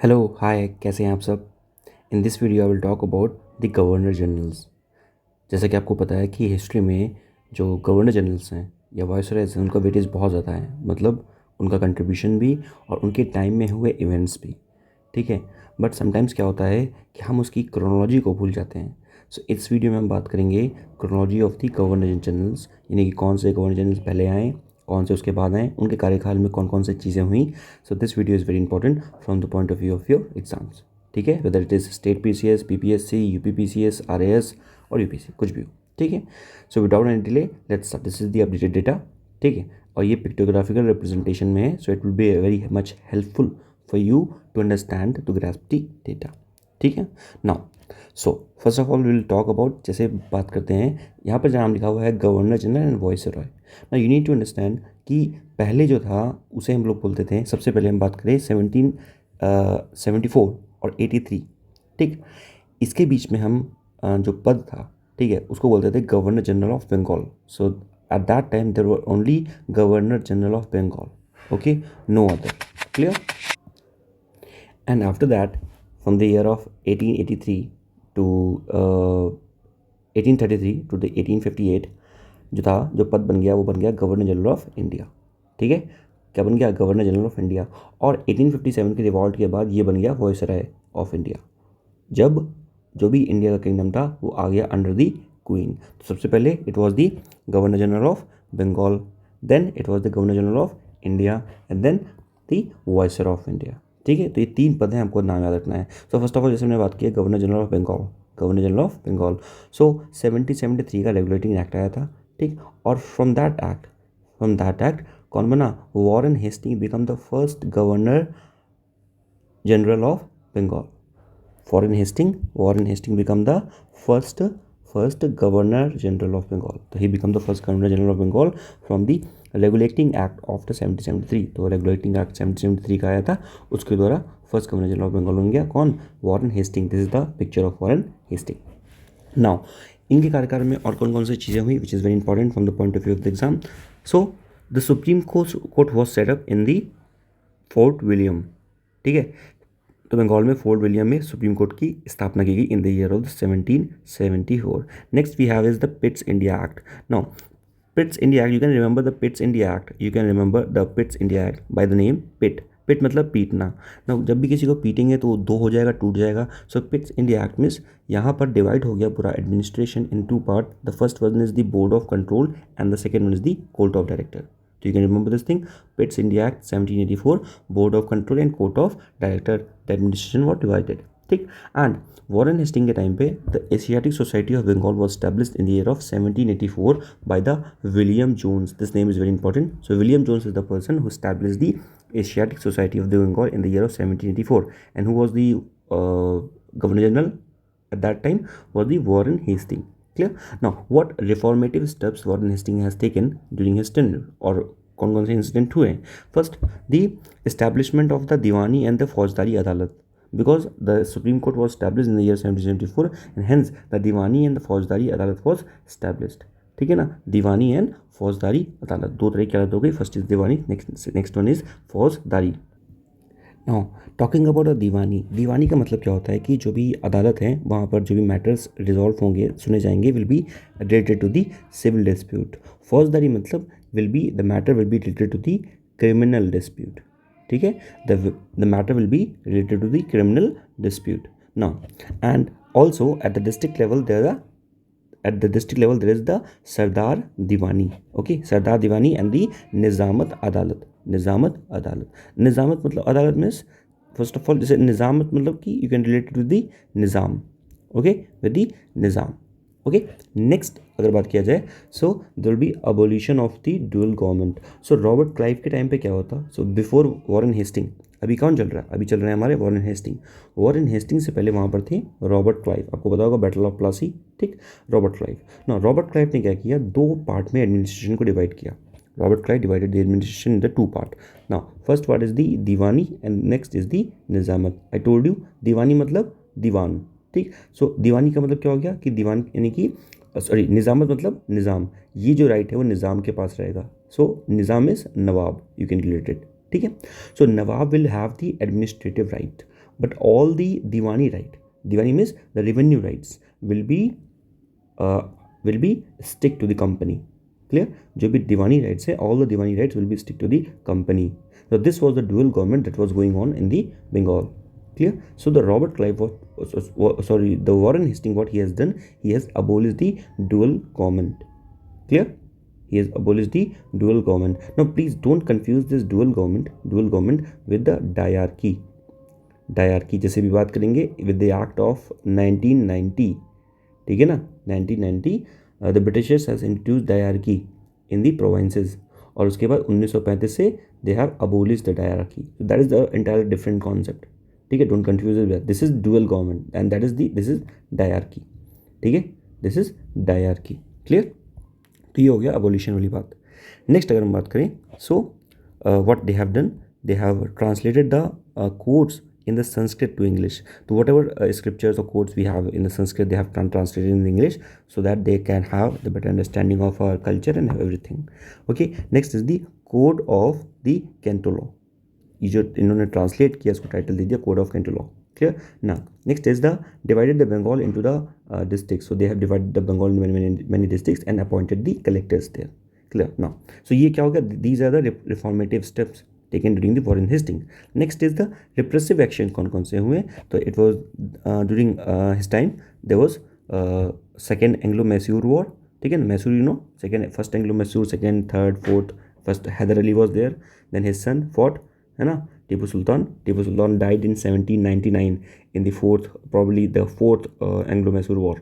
Hello hi, कैसे हैं आप सब। In this video I will talk about the governor generals. जैसा कि आपको पता है कि हिस्ट्री में जो गवर्नर जनरल्स हैं या वाइसरॉयज हैं उनका वेटेज बहुत ज़्यादा है, मतलब उनका कंट्रीब्यूशन भी और उनके टाइम में हुए इवेंट्स भी। ठीक है, बट समटाइम्स क्या होता है कि हम उसकी क्रोनोलॉजी को भूल जाते हैं। सो इस वीडियो में हम बात करेंगे chronology of the governor generals, यानी कि कौन से गवर्नर जनरल्स पहले आए, कौन से उसके बाद आए, उनके कार्यकाल में कौन कौन सी चीज़ें हुई। So this video is very important from the point of view of your exams. ठीक है, whether it is state PCS, PPSC, UPPCS, RAS और यूपीसी, कुछ भी हो। ठीक है, so without any delay let's start. This is the updated data. ठीक है, और ये पिक्टोग्राफिकल रिप्रेजेंटेशन में है, so it will be very much helpful for you to understand to grasp the data. ठीक है, now so first of all will talk about, जैसे बात करते हैं यहाँ पर जहाँ लिखा हुआ है governor general and viceroy. Now you need to understand कि पहले जो था उसे हम लोग बोलते थे, सबसे पहले हम बात करें 1774 और 83। ठीक, इसके बीच में हम जो पद था, ठीक है, उसको बोलते थे governor general of Bengal. So at that time there were only governor general of Bengal, okay, no other, clear. And after that, from the year of 1883 to 1833 to the 1858, जो पद बन गया वो बन गया गवर्नर जनरल ऑफ इंडिया। ठीक है, क्या बन गया? Governor general of India. और 1857 के रिवॉल्ट के बाद ये बन गया वॉइसराय ऑफ इंडिया, जब जो भी इंडिया का किंगडम था वो आ गया अंडर दी क्वीन। तो सबसे पहले it was the governor general of Bengal, then it was the governor general of India and then the viceroy of India. ठीक है, तो ये तीन पद हैं, हमको नाम याद रखना है। सो फर्स्ट ऑफ ऑल जैसे हमने बात की governor general of Bengal, governor general of Bengal. So 1773 का रेगुलेटिंग एक्ट आया था। ठीक, और फ्रॉम दैट एक्ट कौन बना? Warren Hasting become the first governor general of Bengal. Warren Hastings become the first Governor General of Bengal. So he become the first Governor General of Bengal from the Regulating Act of the 1773. तो Regulating Act 1773 का आया था, उसके द्वारा first governor general of Bengal बन गया कौन? Warren Hasting. This is the picture of Warren Hasting. Now इनके कार्यकाल में और कौन कौन सी चीज़ें हुई which is very important from the point of view of the exam. So the supreme court was set up in the Fort William. ठीक है, तो बंगाल में फोर्ट विलियम में सुप्रीम कोर्ट की स्थापना की गई in the year of 1774। Next we have is the Pitt's India act. Now Pitt's India act, you can remember the Pitt's India act, you can remember the Pitt's India act by the name Pitt. Pitt मतलब पीटना ना, जब भी किसी को पीटेंगे तो वो दो हो जाएगा, टूट जाएगा। So Pitt's India act means यहाँ पर डिवाइड हो गया पूरा administration in two part. The first one is the board of control and the second one is the court of director. So you can remember this thing, Pitt's India Act 1784, Board of Control and Court of Director, the administration was divided. ठीक, and Warren Hasting के time पे the Asiatic society of Bengal was established in the year of 1784 by the William Jones. This name is very important. So William Jones is the person who established the Asiatic Society of the Bengal in the year of 1784, and who was the Governor General at that time was the Warren Hastings. Clear? Now what reformative steps Warren Hastings has taken during his tenure, और कौन कौन से incident हुए? First, the establishment of the Deewani and the फौजदारी अदालत, because the Supreme Court was established in the year 1774 and hence the Diwani and the फौजदारी अदालत was established. ठीक है ना, दीवानी एंड फौजदारी अदालत, दो तरह की अदालत हो गई, first is Deewani, next one is फौजदारी। नाउ टॉकिंग अबाउट अ दीवानी, दीवानी का मतलब क्या होता है कि जो भी अदालत है वहाँ पर जो भी मैटर्स रिजॉल्व होंगे, सुने जाएंगे, will be related to the civil dispute. फौजदारी मतलब the matter will be related to the criminal dispute. ठीक है, the matter will be related to the criminal dispute. Now and also at the district level there is the Sardar Diwani. Okay, Sardar Diwani and the Nizamat Adalat. Nizamat मतलब अदालत means, first of all जैसे निज़ामत मतलब कि you can relate to the Nizam, okay, with the Nizam. Okay, next अगर बात किया जाए, so there will be abolition of the dual government. So Robert Clive के टाइम पे क्या होता? सो बिफोर वॉरेन हेस्टिंग, अभी कौन चल रहा है? अभी चल रहे हैं हमारे वॉरेन हेस्टिंग से पहले वहाँ पर थे रॉबर्ट क्लाइव। आपको पता होगा बैटल ऑफ प्लासी। ठीक, रॉबर्ट क्लाइव ने क्या किया? दो पार्ट में एडमिनिस्ट्रेशन को डिवाइड किया। Robert Clive divided the administration into two part. Now, first part is the Diwani and next is the Nizamat. I told you दीवानी मतलब दीवान। ठीक, सो दीवानी का मतलब क्या हो गया कि दीवान यानी कि निज़ामत मतलब निज़ाम, ये जो राइट है वो निज़ाम के पास रहेगा। So Nizam is Nawab, you can relate it. ठीक है, so Nawab will have the administrative right. but all the diwani right, diwani means the revenue rights will be uh, stick to the company. Clear? जो भी diwani rights है, all the diwani rights will be stick to the company. So this was the dual government that was going on in the Bengal. Clear? So the Robert Clive the Warren Hastings, what he has done, he has abolished the dual government. Clear? He has abolished the dual government. Now please don't confuse this dual government with the diarchy. Dyarchy जैसे भी बात करेंगे with the act of 1990, ठीक है ना, 1990 the Britishers has introduced dyarchy in the provinces, और उसके बाद 1935 से they have abolish the dyarchy. That is the entire different concept. ठीक है, don't confuse it. This is dual government and that is this is dyarchy. ठीक है, this is dyarchy. Clear? तो ये हो गया अबोलिशन वाली बात. नेक्स्ट अगर हम बात करें, so what they have done, they have translated the codes in the Sanskrit to English. So whatever scriptures or quotes we have in the Sanskrit, they have translated in English so that they can have the better understanding of our culture and everything. Okay, next is the code of the Kento law. ये जो इन्होंने translate किया इसको title दे दिया code of Gentoo law. Clear ना. Next is the divided the Bengal into the district. So they have divided the Bengal in many districts and appointed the collectors there. Clear ना. So ये क्या हो गया, these are the reformative steps taken during the Warren Hastings. Next is the repressive action. कौन कौन से हुए? तो it was during his time there was second Anglo-Mysore war. ठीक है ना, Mysore you know, first Anglo-Mysore, second, third, fourth. First Hyder Ali was there, then his son fought, है ना, Tipu Sultan. Tipu Sultan died in 1799 in the fourth Anglo-Mysore war.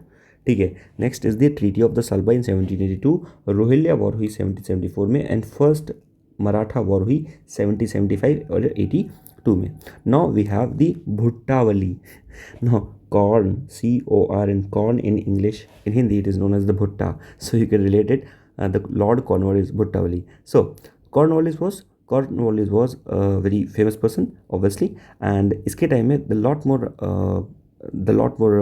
ठीक है. Next is the treaty of the Salbai in 1782. Rohilla war हुई 1774 में and first Maratha war हुई 1775 और 82 में. Now we have the भुट्टावली. Now corn, CORN, corn in English, in Hindi it is known as the Bhutta, so you can relate it. The Lord Cornwallis Bhuttawali. So Cornwallis was a very famous person obviously, and इसके time में the lot more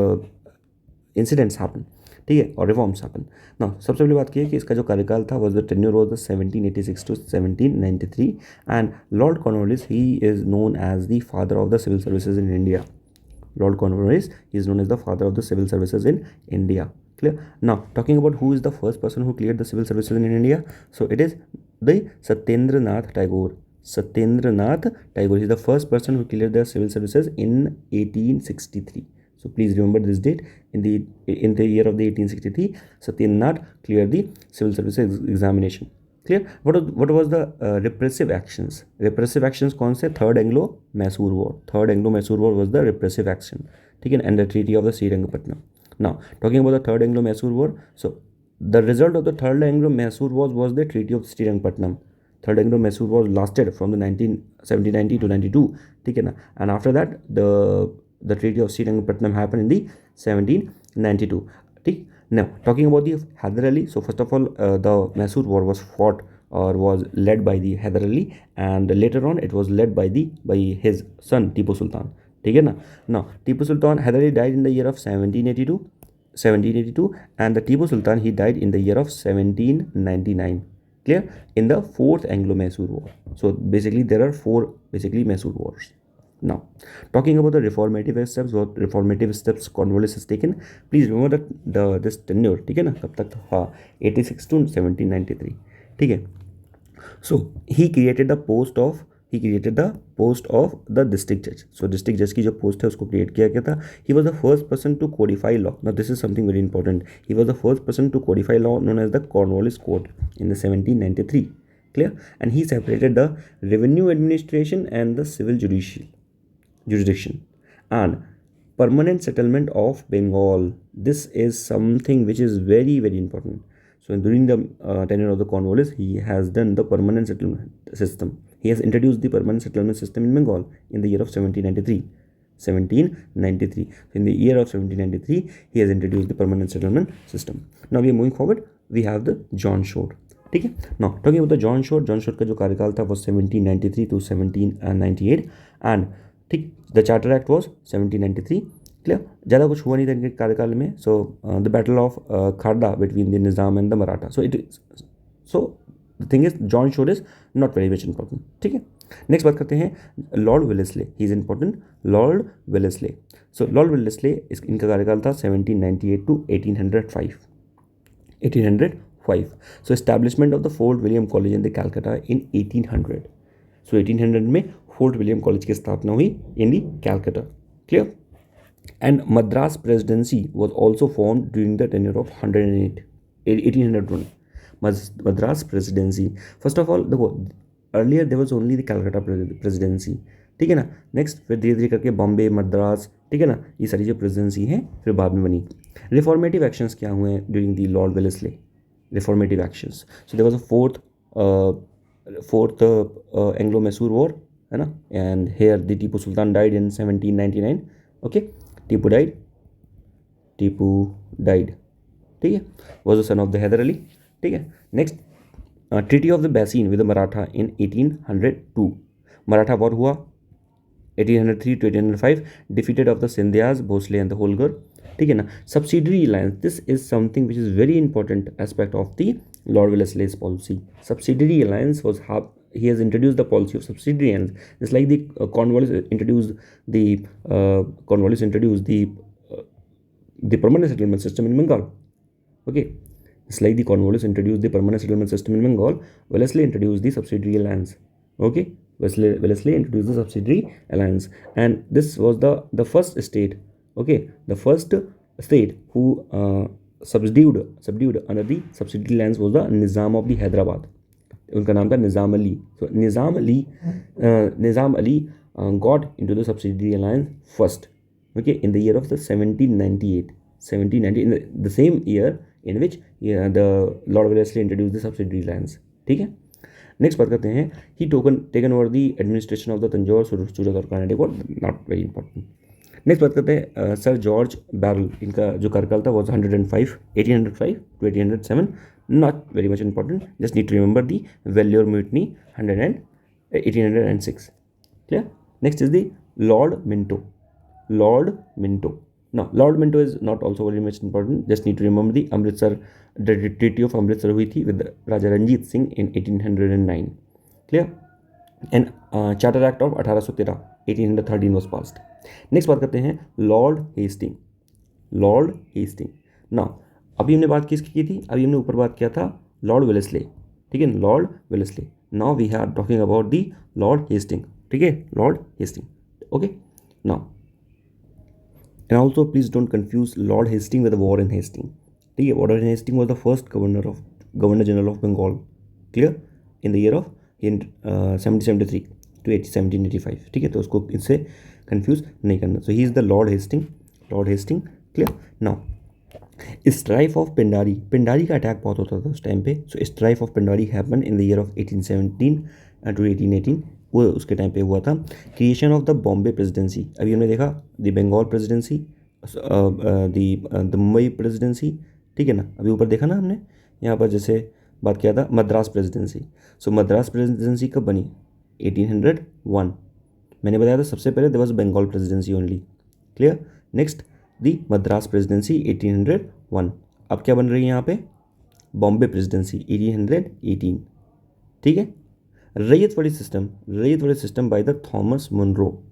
incidents happen. ठीक है, और reforms happen. ना सबसे पहली बात की है कि इसका जो कार्यकाल था was the tenure was the 1786 to 1793 and Lord Cornwallis he is known as the father of the civil services in India. Lord Cornwallis is known as the father of the civil services in India. Clear? Now talking about who is the first person who cleared the civil services in India, so it is the Satyendranath Tagore. Satyendra Tagore is the first person who cleared the civil services in 1863. So please remember this date. In the year of the 1863, Satyendranath cleared the civil services examination. Clear? What was the repressive actions? Repressive actions कौन से? Third Anglo-Mysore War. Third Anglo-Mysore War was the repressive action. ठीक है, and the Treaty of the Srirangapatnam. Now talking about the Third Anglo-Mysore War, so the result of the Third Anglo-Mysore War was the Treaty of Srirangapatnam. Third Anglo-Mysore War lasted from the 1790 to 92. ठीक है ना, and after that the Treaty of Srirangapatnam happened in the 1792. ठीक. Now talking about the Hyder Ali, so first of all the Mysore War was fought or was led by the Hyder Ali, and later on it was led by his son Tipu Sultan. ठीक है ना. Now Tipu Sultan, Hyder Ali died in the year of 1782 and the Tipu Sultan he died in the year of 1799. Clear? In the fourth Anglo-Mysore War. So basically there are four Mysore wars. Now talking about the reformative steps Cornwallis has taken, please remember that this tenure, ठीक है ना, कब तक था? 86 to 1793. ठीक है. So he created the post of the district judge. So district judge की जो post है उसको create किया गया था. He was the first person to codify law. Now this is something very important. He was the first person to codify law known as the Cornwallis Code in the 1793. Clear? And he separated the revenue administration and the civil jurisdiction and permanent settlement of Bengal. This is something which is very, very important. So during the tenure of the Cornwallis, he has done the permanent settlement system. He has introduced the permanent settlement system in Bengal in the year of 1793. So in the year of 1793, he has introduced the permanent settlement system. Now we are moving forward. We have the John Shore. ठीक है. Now talking about the John Shore का जो कार्यकाल था was 1793 to 1798 and ठीक, the charter act was 1793. Clear? ज़्यादा कुछ हुआ नहीं था इनके कार्यकाल में. So the battle of Kharda between the Nizam and the Maratha. So the thing is John Shore is not very much important. ठीक है. नेक्स्ट बात करते हैं lord Wellesley, he is important, lord Wellesley. So lord Wellesley, इनका कार्यकाल था 1798 to 1805। 1805। So establishment of the fort William college in the Calcutta in 1800। So 1800 में fort William college की स्थापना हुई in the Calcutta. Clear? And Madras presidency was also form during the tenure of 108 1801। Madras presidency, first of all देखो, earlier there was only the Calcutta presidency, ठीक है ना। Next फिर धीरे धीरे करके बॉम्बे, मद्रास, ठीक है ना, ये सारी जो प्रेसिडेंसी हैं फिर बाद में बनी। रिफॉर्मेटिव एक्शंस क्या हुए हैं during the Lord Wellesley? Reformative actions, so there was a fourth Anglo Mysore war, है ना, and here the Tipu Sultan died in 1799। Okay, Tipu died, ठीक है, was the son of the Haidar Ali, ठीक है। Next treaty of the Bassein with Maratha in 1802। Maratha war हुआ 1803 to 1805, defeated of the Scindias, Bhonsle and the Holkar, ठीक है ना। Subsidiary alliance, this is something which is very important aspect of the Lord Wellesley's policy. Subsidiary alliance was he has introduced the policy of subsidiary alliance, just like the Cornwallis introduced the permanent settlement system in Bengal. Okay, just like the Cornwallis introduced the permanent settlement system in Bengal, Wellesley introduced the subsidiary alliance. Okay, Wellesley introduced the subsidiary alliance, and this was the first state, okay, the first state who subdued under the subsidiary alliance was the Nizam of the Hyderabad. उनका नाम था निज़ाम Ali. So Nizam Ali got into the subsidiary alliance first, okay, in the year of the 1798, in the same year in which the Lord Wellesley introduced the subsidiary alliance. ठीक है. Next बात करते हैं, he taken over the administration of the Tanjore, Surat और Karnataka, not very important. Next बात करते हैं sir George barrel, इनका जो कार्यकाल था was 1805 to 1807, not very much important, just need to remember the Vellore mutiny 1806. Clear? Next is the lord Minto. Now, Lord Minto is not also very much important. Just need to remember the Amritsar, the Treaty of Amritsar हुई थी with Raja Ranjit Singh in 1809. Clear? And Charter Act of 1813, 1813 was passed. Next बात करते हैं Lord Hasting. Now, अभी हमने बात किसकी की थी? अभी हमने ऊपर बात किया था लॉर्ड वेलेस्ले, ठीक है, lord Wellesley. Now we are talking about the lord Hasting, ठीक है, lord Hasting. Okay, now and also please don't confuse Lord Hastings with Warren Hastings. ठीक है, Warren Hastings was the first Governor General of Bengal. Clear? In the year of 1773 to 1785. ठीक है, तो उसको इससे confuse नहीं करना. So he is the Lord Hastings. Clear? Now, strife of Pindari का अटैक बहुत होता था उस टाइम पे. So strife of Pindari happen in the year of 1817 to 1818. वो उसके टाइम पे हुआ था. Creation of the Bombay presidency, अभी हमने देखा the Bengal presidency, the Mumbai presidency, ठीक है ना. अभी ऊपर देखा ना हमने, यहाँ पर जैसे बात किया था Madras presidency. So Madras presidency कब बनी? 1801. मैंने बताया था सबसे पहले there was Bengal presidency only. Clear? Next the Madras presidency 1801. अब क्या बन रही है यहाँ पे? बॉम्बे प्रेसिडेंसी 1818. ठीक है. रैयत वाली system by the Thomas Munro.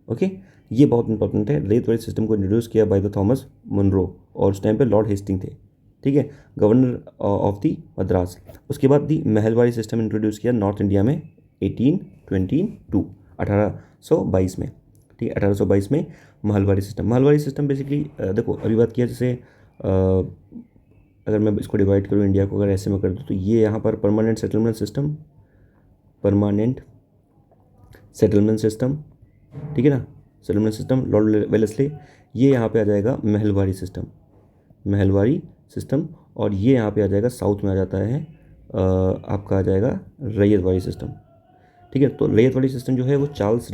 Okay, ये बहुत इंपॉर्टेंट है. रैयत वाली सिस्टम को इंट्रोड्यूस किया बाय द थॉमस मुनरो, और उस टाइम पे लॉर्ड हेस्टिंग थे. ठीक है, गवर्नर ऑफ दी मद्रास. उसके बाद दी महलवारी सिस्टम इंट्रोड्यूस किया नॉर्थ इंडिया में 1822 में. ठीक है, 1822 में महलवारी सिस्टम बेसिकली देखो, अभी बात किया जैसे अगर मैं इसको डिवाइड करूँ इंडिया को, अगर ऐसे में कर दूँ तो ये यहाँ पर परमानेंट सेटलमेंट सिस्टम, ठीक है ना, सेटलमेंट सिस्टम लॉर्ड वेलेस्ले. ये यहाँ पे आ जाएगा महलवारी सिस्टम, और ये यहाँ पे आ जाएगा साउथ में आ जाता है आपका आ जाएगा रैयत वाली सिस्टम. ठीक है, तो रैयत वाली सिस्टम जो है वो चार्ल्स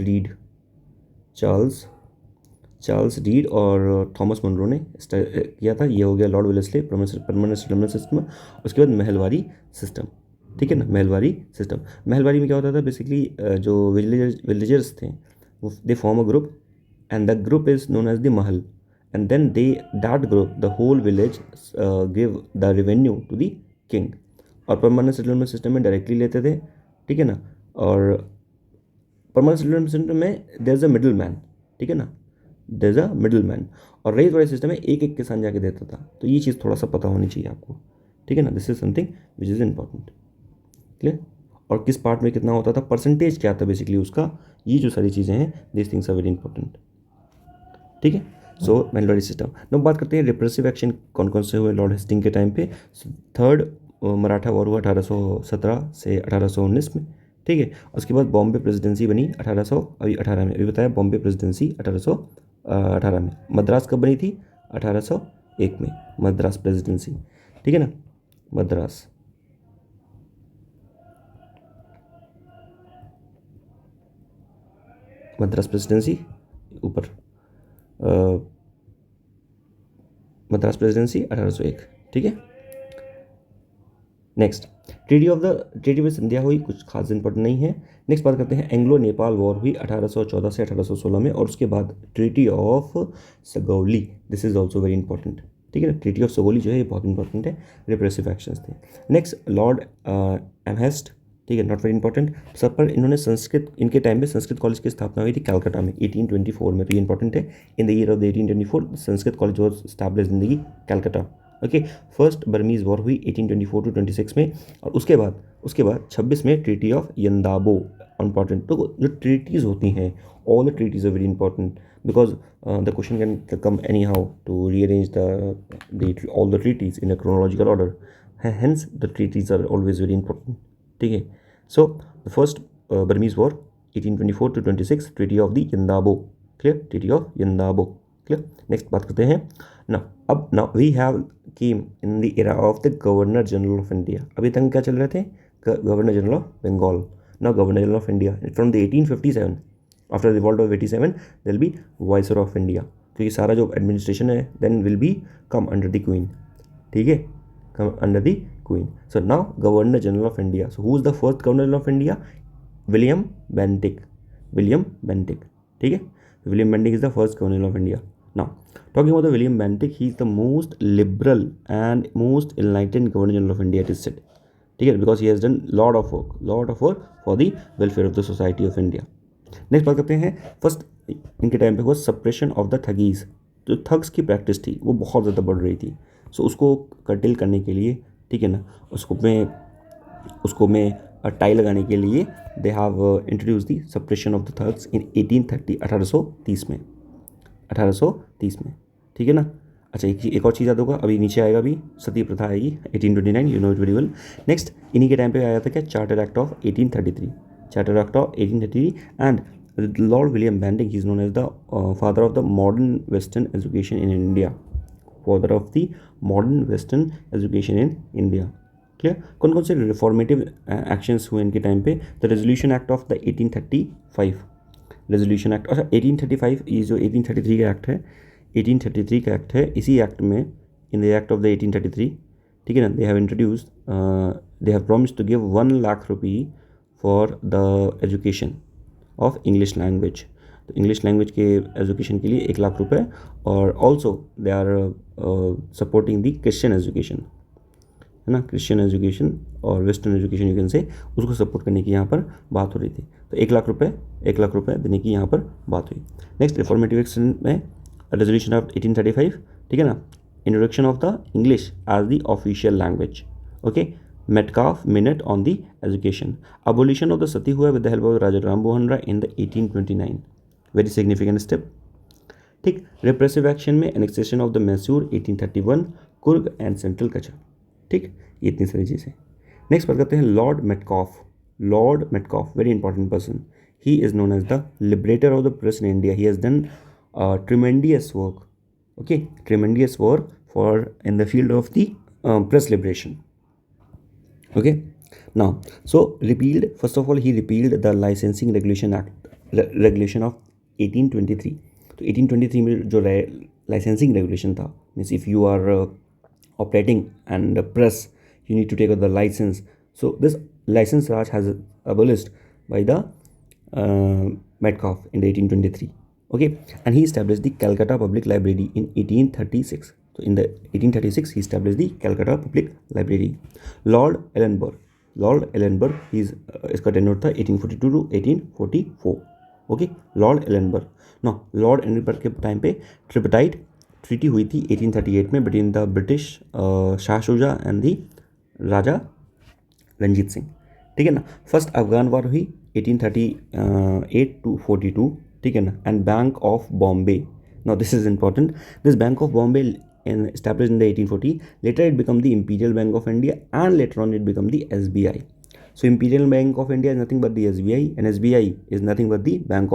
रीड और थॉमस मुनरो ने किया था. ये हो गया Lord Wellesley permanent settlement system. उसके बाद महलवारी सिस्टम. ठीक है ना, महलवारी में क्या होता था बेसिकली, जो विलेजर्स थे वो they form a group, and the group is known as the Mahal, and then that group the whole village give the revenue to the king. और परमानेंट सेटलमेंट सिस्टम में डायरेक्टली लेते थे. ठीक है ना, और परमानेंट सिटीजन में there is a middle man, ठीक है ना, there is a middle man. और रेज वाले सिस्टम में एक एक किसान जाके देता था, तो ये चीज़ थोड़ा सा पता होनी चाहिए आपको, ठीक है ना, this is something which is important, clear. और किस पार्ट में कितना होता था, परसेंटेज क्या था बेसिकली उसका, ये जो सारी चीज़ें हैं this things are very important, ठीक है। सो मेलोडी सिस्टम। अब बात करते हैं रिप्रेसिव एक्शन कौन कौन से हुए लॉर्ड हेस्टिंग के टाइम पे। थर्ड मराठा वॉर हुआ 1817 से 1819 में, ठीक है। उसके बाद बॉम्बे प्रेसिडेंसी बनी 1818 में, अभी बताया बॉम्बे प्रेसिडेंसी 1818 में। मद्रास कब बनी थी, 1801 में मद्रास प्रेसिडेंसी, ठीक है ना, मद्रास। मद्रास प्रेसिडेंसी ऊपर, मद्रास प्रेसिडेंसी 1801, ठीक है। नेक्स्ट ट्रीटी में संध्या हुई, कुछ खास इंपॉर्टेंट नहीं है। नेक्स्ट बात करते हैं एंग्लो नेपाल वॉर हुई 1814 से 1816 में, और उसके बाद treaty of Sugauli, this is also very important, ठीक है ना। ट्रीटी ऑफ सगौली जो है ये बहुत इंपॉर्टेंट है, रिप्रेसिव एक्शंस थे। नेक्स्ट लॉर्ड एमहेस्ट, ठीक है, नॉट वेरी इंपॉर्टेंट। सब पर इन्होंने संस्कृत, इनके टाइम में संस्कृत कॉलेज की स्थापना हुई थी कलकत्ता में 1824 में, तो ये इंपॉर्टेंट है। इन the year of the 1824 Sanskrit college was established in the Calcutta, okay. First Burmese war हुई 1824 टू 26 में, और उसके बाद 26 में ट्रीटी ऑफ यंदाबो, इंपॉर्टेंट। तो जो ट्रीटीज़ होती हैं, all the treaties are very important because the question can come any how to rearrange the all the treaties in a chronological order, hence the treaties are always very important, ठीक है। So the first Burmese war 1824 to 26, treaty of the Yandabo, clear, treaty of Yandabo, clear. Next बात करते हैं now we have came in the era of the Governor General of India. अभी तक क्या चल रहे थे, governor general of Bengal, now governor general of India from the 1857, after the revolt of 87 there will be viceroy of India, क्योंकि सारा जो administration है then will be come under the queen, ठीक है, come under the queen. So now governor general of India, so who is the first governor general of India, William Bentinck, William Bentinck, ठीक है, William Bentinck is the first governor general of India. Now, talking about the William Bentinck, he is the most liberal and most enlightened Governor General of India, it is said. ठीक है, because he has done lot of work for the welfare of the society of India. Next बात करते हैं first इनके time पे हुआ suppression of the ठगीज, जो thugs की प्रैक्टिस थी वो बहुत ज़्यादा बढ़ रही थी, सो उसको कर्टेल करने के लिए, ठीक है ना, उसको में टाई लगाने के लिए they have introduce the suppression of the thugs in 1830, 1830 में, ठीक है ना। अच्छा, एक और चीज़ याद होगा, अभी नीचे आएगा, अभी सती प्रथा आएगी 1829, you know it very well. Next इन्हीं के टाइम पे आया था क्या, charter act of 1833, charter act of 1833, and lord William Bentinck he is known as the father of the modern western education in India, father of the modern western education in India, clear. कौन कौन से reformative actions हुए इनके time पे, the resolution act of the 1835, resolution act, अच्छा 1835, ये जो 1833 का एक्ट है, 1833 का एक्ट है, इसी एक्ट में in the act of the 1833, ठीक है ना, they have introduced, they have promised to give 1 lakh rupee for the education of English language, तो इंग्लिश लैंग्वेज के एजुकेशन के लिए 1 लाख रुपए, और also they are supporting the Christian education, है ना, क्रिश्चियन एजुकेशन और western education you can say, उसको सपोर्ट करने की यहाँ पर बात हो रही थी, तो 1 लाख रुपए देने की यहाँ पर बात हुई। नेक्स्ट रिफॉर्मेटिव एक्शन में रेजोल्यूशन ऑफ 1835, ठीक है ना, introduction of the English as the official language, okay, Metcalfe minute on the education, abolition of the sati हुआ with the help of Raja Ram Mohan Roy in the 1829, very significant step, ठीक। Repressive action में annexation of the Mysore 1831, Coorg and central Kutch, ठीक, ये इतनी सारी चीज़ें। Next बात करते हैं Lord Metcalfe, very important person, he is known as the liberator of the press in India, he has done tremendous work, okay, tremendous work for in the field of the press liberation, okay. Now, so repealed, first of all he repealed the licensing regulation act, regulation of 1823, तो 1823 में जो licensing regulation था, means if you are operating and press you need to take out the license, so this license raj has abolished by the Metcalfe in the 1823, okay, and he established the Calcutta Public Library in 1836. So in the 1836 he established the Calcutta Public Library. Lord Ellenborough, Lord Ellenborough, इसका tenure था 1842 to 1844. Okay, Lord Ellenborough. No, Lord Ellenborough के time पे tripartite treaty हुई थी 1838 में between the British Shah Shuja and the Raja Ranjit Singh. ठीक है ना. फर्स्ट अफगान वॉर हुई 1838 टू 42. ठीक है ना. And bank of Bombay, now this is important, this bank of Bombay established in the 1840, later it become the Imperial Bank of India, and later on it become the SBI. So Imperial Bank of India is nothing but the SBI, and SBI is nothing but the Bank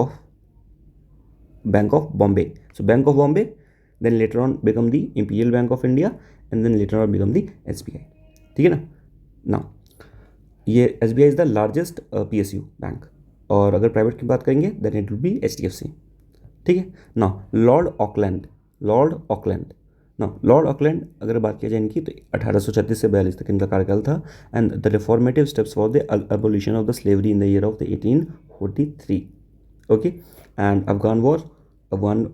of Bombay. So Bank of Bombay then later on become the Imperial Bank of India, and then later on become the SBI. ठीक है ना. Now ये SBI is the largest PSU bank, और अगर private की बात करेंगे then it will be HDFC. ठीक है. Now Lord Auckland. ना, लॉर्ड ऑकलैंड अगर बात किया जाए इनकी तो 1836 से 42 तक इनका कार्यकाल था. And the reformative steps for the abolition of the slavery in the year of the 1843. Okay. And Afghan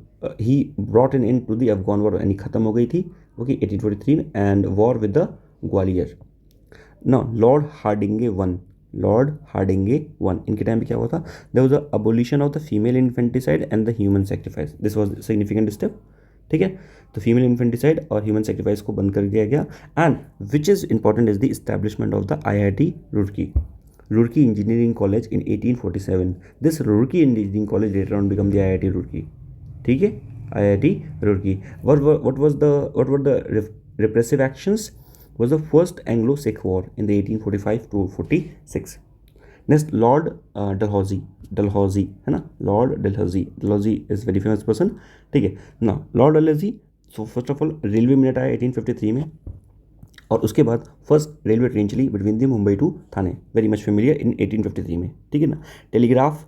he brought in to the Afghan war, यानी खत्म हो गई थी. ओके, 1843 में. And war with the Gwalior. ना, लॉर्ड हार्डिंगे वन, इनके time पे क्या हुआ था, there was a abolition of the female infanticide and the human sacrifice. This was significant step. ठीक है. तो फीमेल इन्फेंटिसाइड और ह्यूमन सेक्रीफाइस को बंद कर दिया गया. And which is important is the establishment of the IIT Roorkee engineering college in 1847. This Roorkee engineering college later on become the IIT Roorkee. ठीक है, IIT Roorkee. what were the repressive actions? Was the first Anglo-Sikh war in the 1845 to 46. Next Lord Dalhousie है ना, Lord Dalhousie is very famous person. ठीक है ना. Lord Dalhousie, so first of all railway minute आया 1853 में, और उसके बाद फर्स्ट रेलवे ट्रेन चली between the Mumbai to Thane, very much familiar, in 1853 में. ठीक है ना. टेलीग्राफ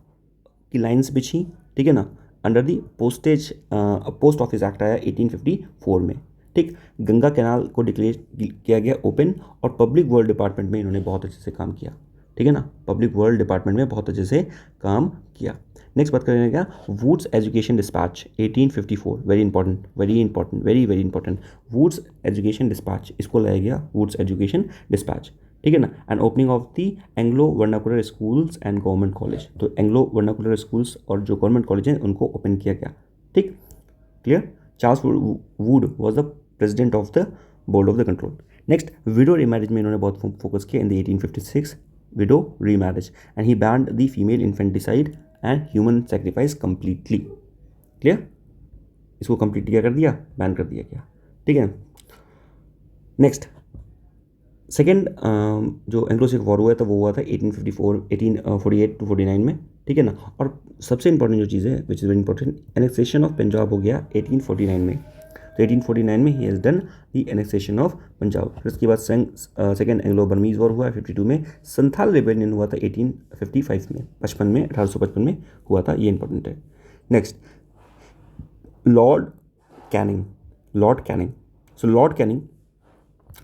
की लाइन्स बिछी. ठीक है ना. अंडर दी पोस्ट ऑफिस एक्ट आया 1854 में. ठीक. गंगा कैनाल को डिक्लेयर किया गया ओपन, और पब्लिक वर्क डिपार्टमेंट में इन्होंने बहुत अच्छे से काम किया. ठीक है ना. पब्लिक वर्क डिपार्टमेंट में बहुत अच्छे से काम किया. नेक्स्ट बात करेंगे क्या, Wood's education dispatch 1854. Very important, very important. Wood's education dispatch, इसको लाया गया वुड्स एजुकेशन डिस्पैच. ठीक है ना. And opening of the Anglo vernacular schools and government college. तो एंग्लो वर्नाकुलर स्कूल्स और जो गवर्नमेंट कॉलेज हैं उनको ओपन किया गया. ठीक, clear. Charles Wood was the president of the board of the control. Next, window remarriage में इन्होंने बहुत फोकस किया in the 1856. widow remarriage, and he banned the female infanticide and human sacrifice completely. Clear. इसको complete क्या कर दिया, ban कर दिया गया. ठीक है. नेक्स्ट, सेकेंड जो एंग्लो सिख वॉर हुआ था वो हुआ था 1848 टू 49 में. ठीक है ना. और सबसे इंपॉर्टेंट जो चीज़ है विच is very important, annexation of Punjab हो गया 1849 में. तो 1849 में ही has done the annexation of Punjab. फिर उसके बाद सेकेंड एंग्लो बर्मीज वॉर हुआ 52 में. संथाल रिबेलियन हुआ था 1855 में, 1855 में हुआ था. ये इंपॉर्टेंट है. Next, Lord Canning. So Lord Canning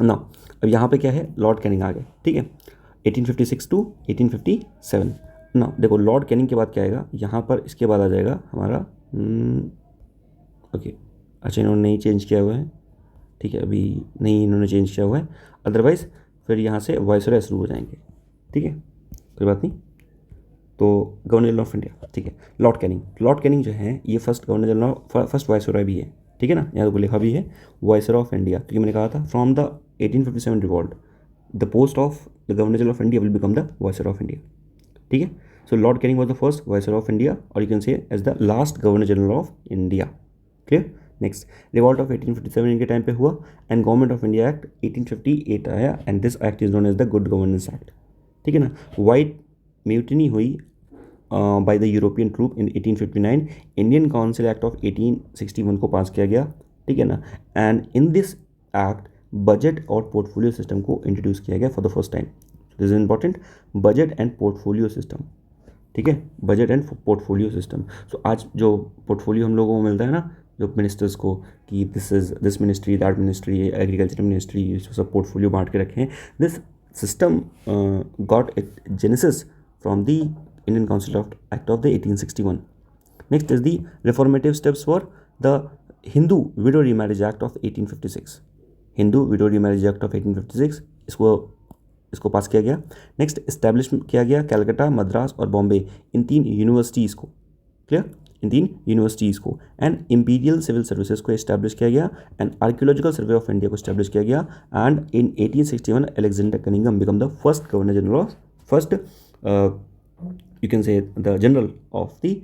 ना, अब यहाँ पे क्या है, लॉर्ड कैनिंग आ गए. ठीक है. 1856 टू 1857 ना. देखो लॉर्ड कैनिंग के बाद क्या आएगा यहाँ पर, इसके बाद आ जाएगा हमारा ओके. अच्छा, इन्होंने नहीं चेंज किया हुआ है. ठीक है, अभी नहीं इन्होंने चेंज किया हुआ है. अदरवाइज़ फिर यहाँ से वाइसरॉय शुरू हो जाएंगे. ठीक है, कोई बात नहीं. तो गवर्नर जनरल ऑफ इंडिया. ठीक है. लॉर्ड कैनिंग जो है ये first governor general, first viceroy भी है. ठीक है ना. यहाँ तो लिखा भी है वाइसरॉय ऑफ इंडिया, क्योंकि मैंने कहा था from the 1857 revolt the post of the governor general of India will become the viceroy of India. ठीक है. So Lord Canning was the first viceroy of India, और you can say as the last governor general of India. Clear. Next, revolt of 1857 इनके time पे हुआ, and government of India act 1858 आया, and this act is known as the good governance act. ठीक है ना. White mutiny हुई by the European troop in 1859. Indian council act of 1861 को pass किया गया. ठीक है ना. And in this act budget और पोर्टफोलियो सिस्टम को इंट्रोड्यूस किया गया for the first time. This is important, budget and portfolio system. ठीक है, budget and portfolio system. So आज जो पोर्टफोलियो हम लोगों को मिलता है ना, जो मिनिस्टर्स को, कि this ministry, that ministry, agriculture ministry, जो सब पोर्टफोलियो बांट के रखे हैं, this system got it genesis from the Indian council of act of the 1861. Next is the reformative steps for the Hindu window remarriage act of 1856. Hindu window remarriage act of 1856, इसको इसको पास किया गया। नेक्स्ट, इस्टेब्लिश किया गया कलकत्ता, मद्रास और बॉम्बे, इन 3 यूनिवर्सिटीज़ को। Clear, इन 3 universities को। And imperial civil services को इस्टेब्लिश किया गया, and archaeological survey of India को इस्टेब्लिश किया गया। And in 1861 Alexander Cunningham become the first governor general of first you can से the general of the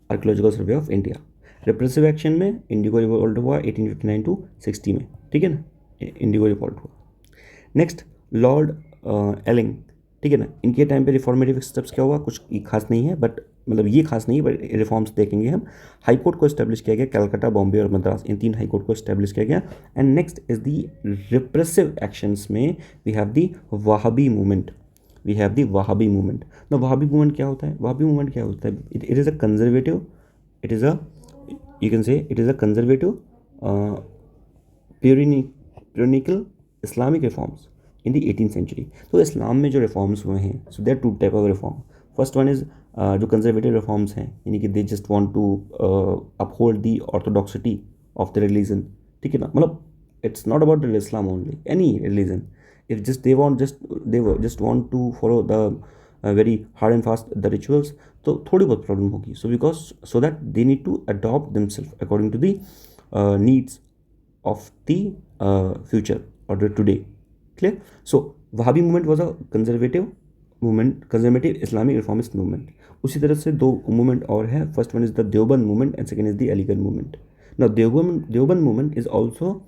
archaeological survey of India. Repressive action में Indigo revolt हुआ 1859 to 60 में, ठीक है ना, इंडिगो रिवॉल्ट हुआ। नेक्स्ट, लॉर्ड एलिंग, ठीक है ना, इनके टाइम पे रिफॉर्मेटिव स्टेप्स क्या हुआ, कुछ खास नहीं है, बट मतलब ये खास नहीं है, बट रिफॉर्म्स देखेंगे हम। हाई कोर्ट को इस्टेब्लिश किया गया, कलकत्ता, बॉम्बे और मद्रास, इन 3 हाई कोर्ट को इस्टेब्लिश किया गया। And next is the repressive actions में we have the Wahhabi movement, we have the Wahhabi movement. ना वहाबी मूवमेंट क्या होता है, वहाबी मूवमेंट क्या होता है, it is a conservative, it is a you can say it is a conservative puritanical Islamic reforms in the 18th century। तो इस्लाम में जो रिफॉर्म्स हुए हैं, so there 2 type of reform. First one is जो conservative reforms हैं, यानी कि they just want to uphold the orthodoxity of the religion, ठीक है ना, मतलब it's not about the Islam only, any religion, if just they just want to follow the very hard and fast the rituals, तो थोड़ी बहुत problem होगी। So because so that they need to adopt themself according to the needs of the future और the today. Clear. So Wahhabi movement was a conservative movement, conservative Islamic reformist movement. उसी तरह से 2 movement और है, first one is the Deoband movement and second is the Aligarh movement. Now Deoband movement is also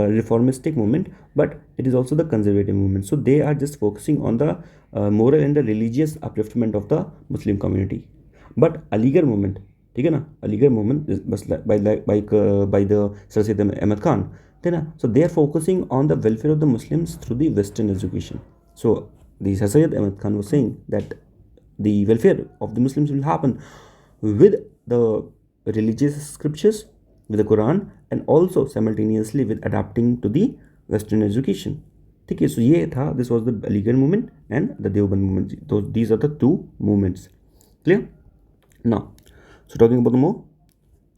reformistic movement, but it is also the conservative movement. So they are just focusing on the moral and the religious upliftment of the Muslim community. But Aligarh movement, ठीक है ना, Aligarh movement is by the Sir Syed Ahmad Khan, है ना, so they are focusing on the welfare of the Muslims through the Western education. So the Sir Syed Ahmad Khan was saying that the welfare of the Muslims will happen with the religious scriptures, with the Quran, and also simultaneously with adapting to the Western education. ठीक है, so ये था, this was the Aligarh movement and the Deoband movement. तो these are the 2 movements. Clear now, so talking about the more,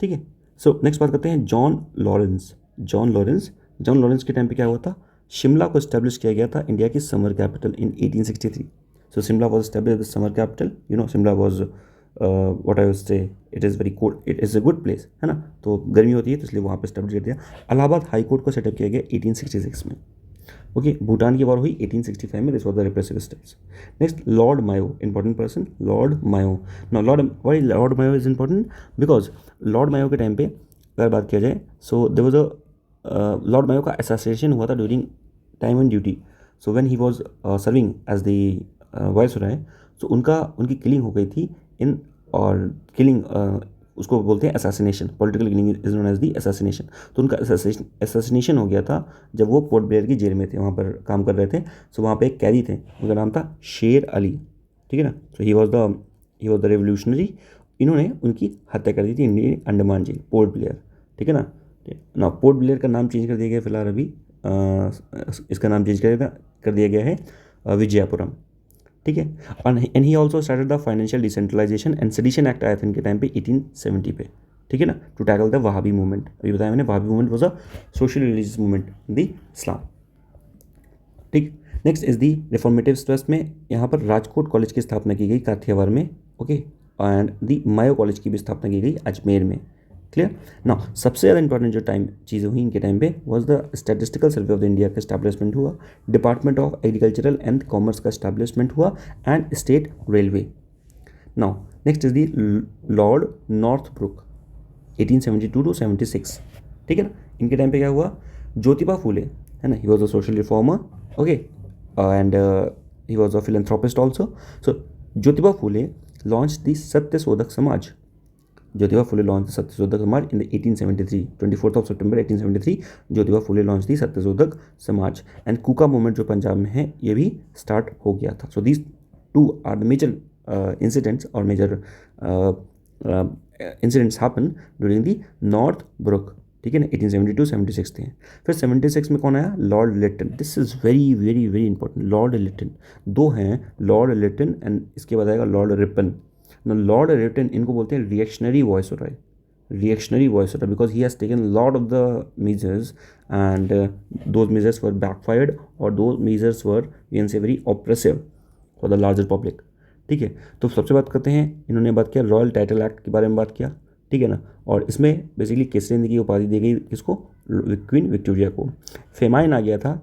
ठीक है। सो next बात करते हैं जॉन लॉरेंस। जॉन लॉरेंस के टाइम पे क्या हुआ था, शिमला को इस्टेब्लिश किया गया था इंडिया की summer capital in 1863। So Shimla was establish the summer capital, you know, Shimla was what I would say, it is very cold, it is a good place, है ना, तो गर्मी होती है, तो इसलिए वहाँ पे स्टैब्लिश कर दिया। इलाहाबाद हाई कोर्ट को सेटअप किया गया 1866 में। ओके, भूटान की वॉर हुई 1865 में, this was the repressive steps. Next, Lord Mayo, important person, Lord Mayo. Now Lord Mayo is important because Lord Mayo के टाइम पे अगर बात किया जाए, so there was a Lord Mayo का असैसिनेशन हुआ था during time on duty. So when he was serving as the viceroy, so उनकी किलिंग हो गई थी इन, और किलिंग उसको बोलते हैं assassination, political killing is known as the assassination. तो उनका असैसिनेशन हो गया था जब वो पोर्ट ब्लेयर की जेल में थे, वहाँ पर काम कर रहे थे। सो वहाँ पे एक कैदी थे, उनका नाम था शेर अली, ठीक है ना। So he was the revolutionary. इन्होंने उनकी हत्या कर दी थी इंडियन अंडमान जेल, पोर्ट ब्लेयर, ठीक है ना। पोर्ट ब्लेयर का नाम चेंज कर दिया गया फिलहाल अभी, इसका नाम चेंज कर दिया गया है विजयपुरम, ठीक है। And he also started the financial decentralisation and sedition act आया था इनके टाइम पे 1870 पे, ठीक है ना, to tackle the Wahhabi movement. अभी बताया मैंने, Wahhabi movement was a social religious movement in the Islam, ठीक। Next is the reformative stress में यहाँ पर राजकोट कॉलेज की स्थापना की गई काठियावाड़ में, okay, and the Mayo college की भी स्थापना की गई अजमेर में। क्लियर ना। सबसे ज़्यादा इंपॉर्टेंट जो टाइम चीज़ें हुई इनके टाइम पे was the statistical survey of the India का स्टैब्लिशमेंट हुआ, department of agricultural and commerce का स्टैब्लिशमेंट हुआ, and state railway. Now next is the lord Northbrook 1872 to 76, ठीक है ना। इनके टाइम पे क्या हुआ, ज्योतिबा फूले, है ना, he was a social reformer, okay, and he was a philanthropist also. So Jyotiba Phule launch the Satyashodhak Samaj, Jyotiba Phule launch the Satyashodhak Samaj in the 1873, 24th of September 1873 Jyotiba Phule launch the Satyashodhak Samaj. And Kuka movement जो पंजाब में है, ये भी स्टार्ट हो गया था। So these 2 are the major incidents और major incidents happen during the Northbrook, ठीक है ना, 1872-76 थे। फिर 76 में कौन आया, lord Lytton. This is very very very important. Lord Lytton, 2 हैं, लॉर्ड लिटन एंड इसके बाद आएगा लॉर्ड रिपन। लॉर्ड रिटन, इनको बोलते हैं reactionary viceroy, reactionary voice because he has taken a lot of the measures, and those measures were backfired, or those measures were, you can say, very oppressive for the larger public. ठीक है, तो सबसे बात करते हैं, इन्होंने बात किया रॉयल टाइटल एक्ट के बारे में बात किया, ठीक है ना, और इसमें बेसिकली केसरी हिंद की उपाधि दी गई किसको, क्वीन विक्टोरिया को। फेमाइन आ गया था,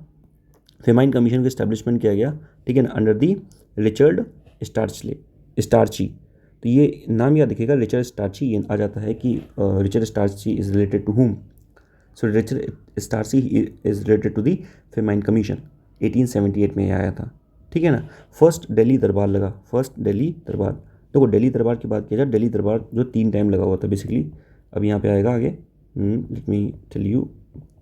फेमाइन कमीशन का इस्टेब्लिशमेंट किया गया, ठीक है ना, अंडर दी रिचर्ड स्टार्ची। तो ये नाम याद रखिएगा, रिचर्ड स्टार्ची, ये आ जाता है कि Richard Strachey is related to whom, so Richard Strachey is related to the famine commission, 1878 में आया था, ठीक है ना। फर्स्ट दिल्ली दरबार लगा, फर्स्ट दिल्ली दरबार, देखो दिल्ली दरबार की बात किया जाए, दिल्ली दरबार जो 3 टाइम लगा हुआ था बेसिकली, अब यहाँ पे आएगा आगे, लेट मी टेल यू,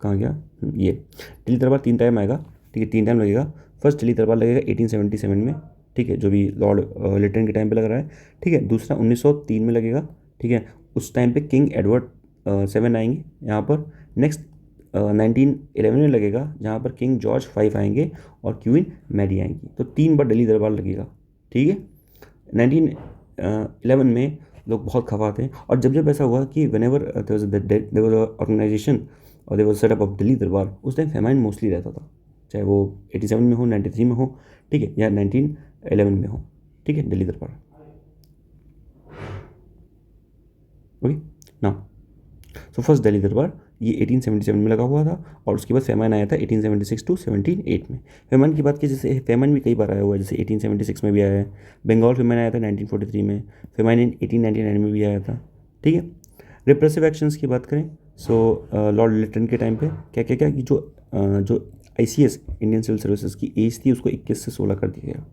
कहाँ गया, ये दिल्ली दरबार 3 टाइम आएगा, ठीक है, 3 टाइम लगेगा। फर्स्ट दिल्ली दरबार लगेगा 1877 में, ठीक है, जो भी लॉर्ड लिटन के टाइम पे लग रहा है, ठीक है। दूसरा 1903 में लगेगा, ठीक है, उस टाइम पे किंग एडवर्ड 7 आएंगे यहाँ पर। नेक्स्ट 1911 में लगेगा, जहाँ पर किंग जॉर्ज 5 आएंगे और क्वीन मैरी आएंगी, तो 3 बार दिल्ली दरबार लगेगा, ठीक है। 1911 में लोग बहुत खफा थे, और जब ऐसा हुआ कि whenever there was organisation और there was setup of Delhi Darbar, उस टाइम फेमाइन मोस्टली रहता था, चाहे वो 87 में हो, 93 में हो, ठीक है, या 1911 में हो, ठीक है, दिल्ली दरबार। ओके ना, सो फर्स्ट दिल्ली दरबार ये 1877 में लगा हुआ था, और उसके बाद फेमाइन आया था 1876 टू 78 में। फेमाइन की बात की, जैसे फेमाइन भी कई बार आया हुआ है, जैसे 1876 में भी आया है, बंगाल फेमाइन आया था 1943 में, फेमाइन 1899 में भी आया था, ठीक है। रिप्रेसिव एक्शंस की बात करें, सो लॉर्ड लिटन के टाइम पे क्या क्या क्या कि जो ICS इंडियन सिविल सर्विसेज की एज थी उसको 21 से 16 कर दिया गया,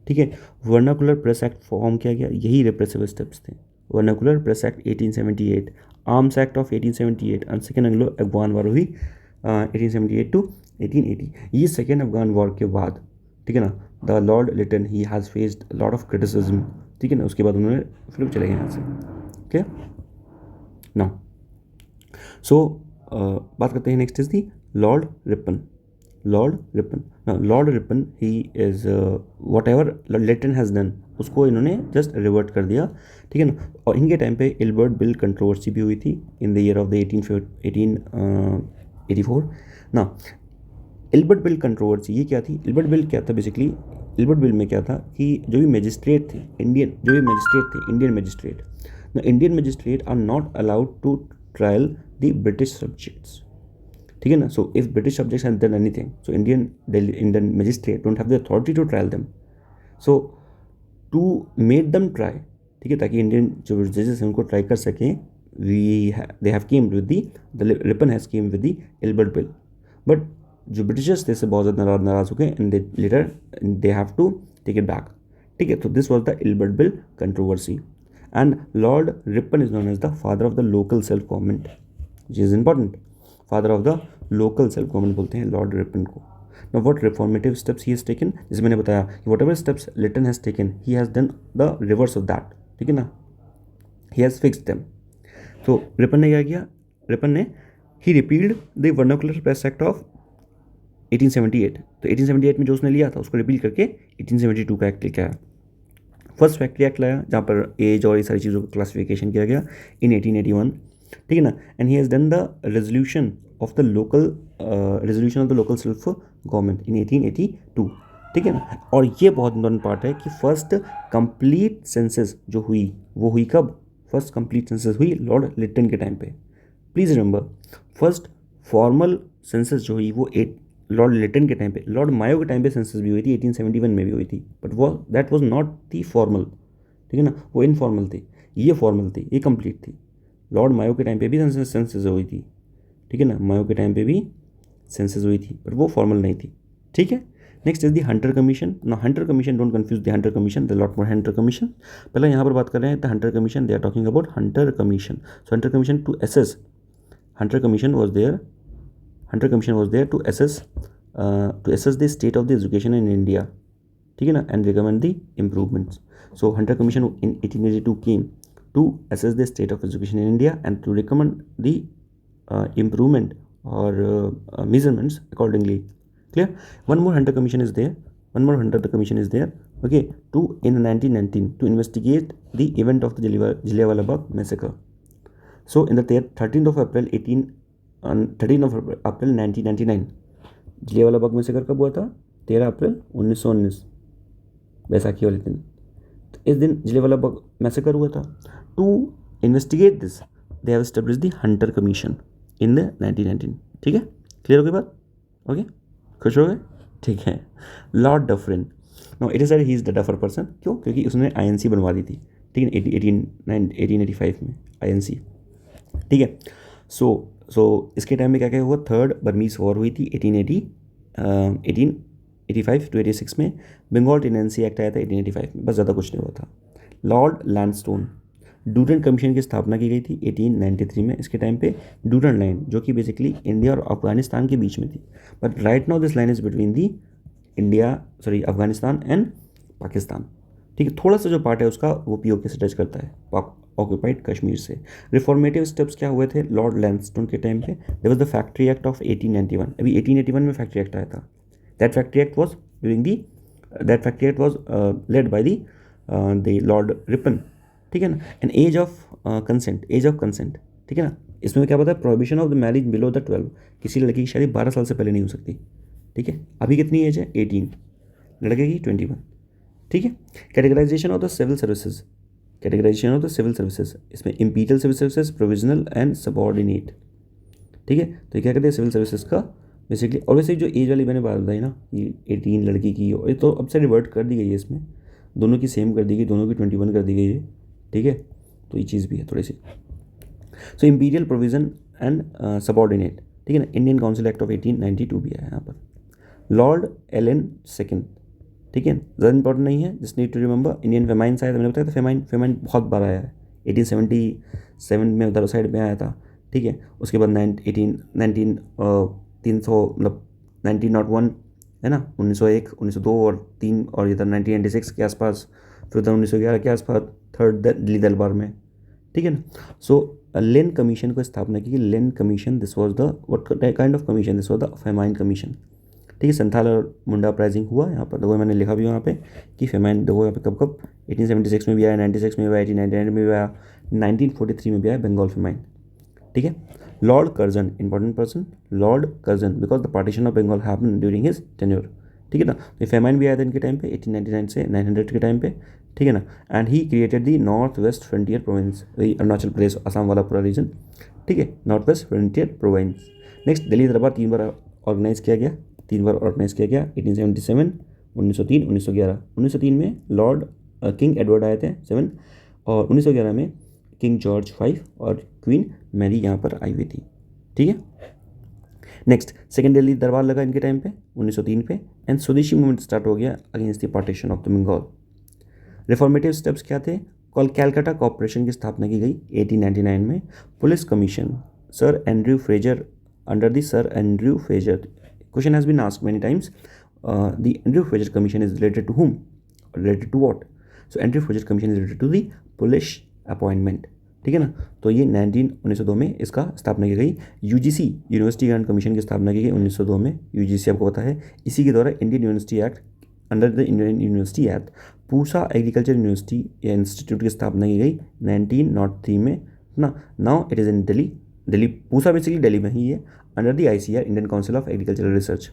ठीक है। वर्नाकुलर प्रेस एक्ट फॉर्म किया गया, यही रिप्रेसिव स्टेप्स थे। Vernacular press act 1878, arms act of 1878, और सेकेंड एंग्लो अफगान वार हुई 1878 टू 1880। ये सेकेंड अफगान वॉर के बाद, ठीक है ना, the lord Lytton he has faced lot of criticism, ठीक है ना, उसके बाद उन्होंने फिर चले गए यहाँ से, क्या ना। सो बात करते हैं, next is the lord Ripon. Lord Ripon he is whatever Lytton has done, उसको इन्होंने जस्ट रिवर्ट कर दिया, ठीक है ना। और इनके टाइम पे इल्बर्ट बिल कंट्रोवर्सी भी हुई थी इन द ईयर ऑफ द 1884 ना। इल्बर्ट बिल कंट्रोवर्सी ये क्या थी, इल्बर्ट बिल क्या था बेसिकली, इल्बर्ट बिल में क्या था कि जो भी मजिस्ट्रेट थे Indian magistrate the Indian magistrate are not allowed to trial the British subjects, ठीक है ना। So if British subjects have done anything, so Indian magistrate don't have the authority to trial them, so to made them try, ठीक है, ताकि Indian जो जजेस हैं उनको ट्राई कर सकें, they have came with the Ripon has came with the Ilbert bill, but जो ब्रिटिशर्स थे से बहुत ज़्यादा नाराज हो गए, and they later they have to take it back, ठीक है। तो this was the Ilbert bill controversy, and lord Ripon is known as the father of the local self government, which is important, father of the local self government बोलते हैं lord Ripon को। Now what reformative steps he has taken, जैसे मैंने बताया कि whatever steps Lytton has taken, he has done the reverse of that, ठीक है ना, he has fixed them. तो रिपन ने क्या किया, रिपन ने he repealed the vernacular press act of 1878, तो 1878 में जो उसने लिया था उसको रिपील करके 1872 का एक्ट लेके आया। फर्स्ट फैक्ट्री एक्ट लाया जहाँ पर एज और ये सारी चीज़ों का क्लासिफिकेशन किया गया इन 1881, ठीक है ना। And he has done the resolution of the local self government in 1882, ठीक है ना। और ये बहुत इंपॉर्टेंट पार्ट है कि फर्स्ट कंप्लीट सेंसस जो हुई वो हुई कब, फर्स्ट कंप्लीट सेंसस हुई लॉर्ड लिटन के टाइम पे। Please remember, first formal census जो हुई वो लॉर्ड लिटन के टाइम पे, लॉर्ड मायो के टाइम पे सेंसस भी हुई थी, 1871 में भी हुई थी, बट वो that was not the formal, ठीक है ना, वो इनफॉर्मल थी, ये फॉर्मल थी, ये कंप्लीट थी। लॉर्ड मायो के टाइम पे भी सेंसस हुई थी, ठीक है ना, मायो के टाइम पे भी सेंसस हुई थी, बट वो फॉर्मल नहीं थी, ठीक है। Next is the Hunter commission. ना Hunter commission, don't confuse the Hunter commission, the lot more Hunter commission. पहले यहाँ पर बात कर रहे हैं the Hunter commission, they are talking about Hunter commission. So Hunter commission to assess, Hunter commission was there to assess the state of the education in India, ठीक है ना, and recommend the improvements. So Hunter commission in 1882 came to assess the state of education in India and to recommend the improvement or measurements accordingly. Clear? One more Hunter Commission is there. Okay, in 1919 to investigate the event of the Jallianwala Bagh massacre. So in the 13 April 1999 Jallianwala Bagh massacre कब हुआ था? 13 अप्रैल 1919, बैसाखी वाले दिन। तो इस दिन Jallianwala Bagh massacre हुआ था। To investigate this they have establish the Hunter commission in the 1919। ठीक है, क्लियर हो गई बात? ओके, खुश हो गए? ठीक है। Lord Dufferin, no it is he is the duffer person. क्यों? क्योंकि उसने INC बनवा दी थी, ठीक है, 1885 में INC। ठीक है। सो इसके टाइम में क्या क्या हुआ? थर्ड बर्मीज वॉर हुई थी 1885 to 86 में। बंगाल टेनेंसी एक्ट आया था 1885 में, बस ज़्यादा कुछ नहीं हुआ था। लॉर्ड लैंडस्टोन, डूडन कमीशन की स्थापना की गई थी 1893 में। इसके टाइम पे डूडन लाइन, जो कि बेसिकली इंडिया और अफगानिस्तान के बीच में थी, but right now this line is between the Afghanistan and Pakistan. ठीक है, थोड़ा सा जो पार्ट है उसका वो POK से टच करता है, पाक ऑक्यूपाइड कश्मीर से। रिफॉर्मेटिव स्टेप्स क्या हुए थे लॉर्ड लैंडस्टोन के टाइम पे? There was the factory act of 1891। अभी 1881 में फैक्ट्री एक्ट आया था। That factory act was led by the lord Ripon. ठीक है ना। एंड एज ऑफ कंसेंट, ठीक है ना। इसमें क्या पता है? Prohibition of the marriage below the 12, किसी लड़की की शादी 12 साल से पहले नहीं हो सकती। ठीक है, अभी कितनी एज है? 18, लड़के की 21। ठीक है। Categorisation of the civil services, इसमें imperial civil services, provisional and subordinate. ठीक है, तो ये क्या कहते हैं? सिविल सर्विसेज का बेसिकली। और वैसे जो एज वाली मैंने बात बताई ना, ये 18 लड़की की, और ये तो अब से रिवर्ट कर दी गई है, इसमें दोनों की सेम कर दी गई, दोनों की 21 कर दी गई है। ठीक है, तो ये चीज़ भी है थोड़ी सी। सो इंपीरियल प्रोविजन एंड सबऑर्डिनेट, ठीक है ना। इंडियन काउंसिल एक्ट ऑफ 1892 भी है यहाँ पर। लॉर्ड एलन सेकेंड, ठीक है, ज़्यादा इंपॉर्टेंट नहीं है, just need to remember. Indian famines आया था, मैंने बताया था फेमाइन बहुत बार आया है। 1877 में उधर साइड में आया था। ठीक है, उसके बाद 1901 है ना, 1901, 1902 और 3, और इधर 1996 के आसपास, फिर उधर 1911 के आसपास थर्ड दिल्ली दरबार में। ठीक है ना। सो लेन कमीशन को स्थापना की। लेन commission, this was the what kind of commission? This was the famine commission. ठीक है, संथाल और मुंडा अपराइजिंग हुआ यहाँ पर, देखो मैंने लिखा भी वहाँ पे कि फेमाइन, देखो यहाँ पे कब कब 1876 में भी आया, 96 में भी आया, 1899 में भी आया, 1943 में भी आया बंगाल फेमाइन। ठीक है। Lord Curzon, important person, lord Curzon, because the partition of Bengal happen during his tenure. ठीक है ना। तो फेमाइन भी आया था इनके टाइम पे 1899 से 900 के टाइम पे। ठीक है ना। And he created the north west frontier province, वही अरुणाचल प्रदेश, असम वाला पूरा रीजन। ठीक है, north west frontier province. Next, Delhi दरबार 3 बार ऑर्गेनाइज किया गया, 3 बार ऑर्गेनाइज किया गया, 1877, 1903, 1911। 1903 में लॉर्ड किंग एडवर्ड आए थे 7, और 1911 में किंग जॉर्ज 5 और क्वीन मैरी यहाँ पर आई हुई थी। ठीक है। नेक्स्ट, सेकेंड दिल्ली दरबार लगा इनके टाइम पे 1903 पे, एंड स्वदेशी मूवमेंट स्टार्ट हो गया against the partition of the Bengal. Reformative steps क्या थे? कैलकाटा कॉर्पोरेशन की स्थापना की गई 1899 में। Police commission, sir Andrew Fraser, under the sir Andrew Fraser. Question has been asked many times, the Andrew Fraser commission is related to whom? Related to what? So Andrew Fraser commission is related to the police appointment. ठीक है ना। तो ये 1902 में इसका स्थापना की गई। UGC, यूनिवर्सिटी ग्रांट कमीशन की स्थापना की गई 1902 में। UGC आपको पता है, इसी के द्वारा Indian university act, under the Indian university act, Pusa agriculture university या इंस्टीट्यूट की स्थापना की गई 1903 में ना। Now it is in Delhi. Pusa basically Delhi में ही है, under the ICR, Indian council of agricultural research.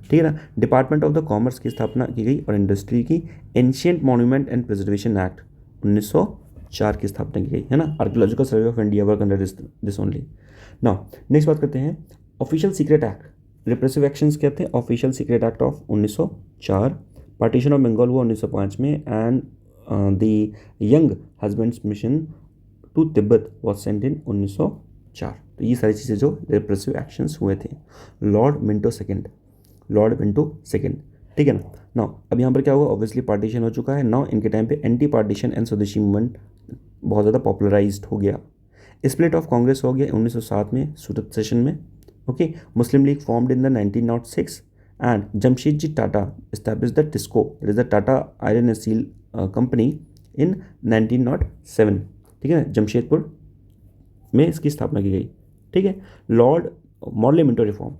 ठीक है ना। डिपार्टमेंट ऑफ द कॉमर्स की स्थापना की गई, और इंडस्ट्री की ancient monument and preservation act 1904 की स्थापना की गई, है ना। Archaeological survey of India work under this only. Now next बात करते हैं official secret act. Repressive actions क्या थे? Official secret act of 1904। Partition of Bengal हुआ 1905 में, and the Younghusband's mission to Tibet was sent in 1904। तो ये सारी चीज़ें जो रिप्रेसिव एक्शंस हुए थे। लॉर्ड मिंटो सेकेंड, ठीक है ना। नाउ अब यहाँ पर क्या हुआ? ऑब्वियसली पार्टीशन हो चुका है। नाउ इनके टाइम पे एंटी पार्टीशन एंड स्वदेशी मूवमेंट बहुत ज़्यादा पॉपुलराइज्ड हो गया। स्प्लिट ऑफ कांग्रेस हो गया 1907 में सूरत सेशन में। Okay, Muslim League formed in the 1906, and Jamshedji Tata establish the TISCO, it is the Tata iron and steel company in 1907। ठीक है ना, जमशेदपुर में इसकी स्थापना की गई। ठीक है। लॉर्ड मॉडले मिंटो रिफॉर्म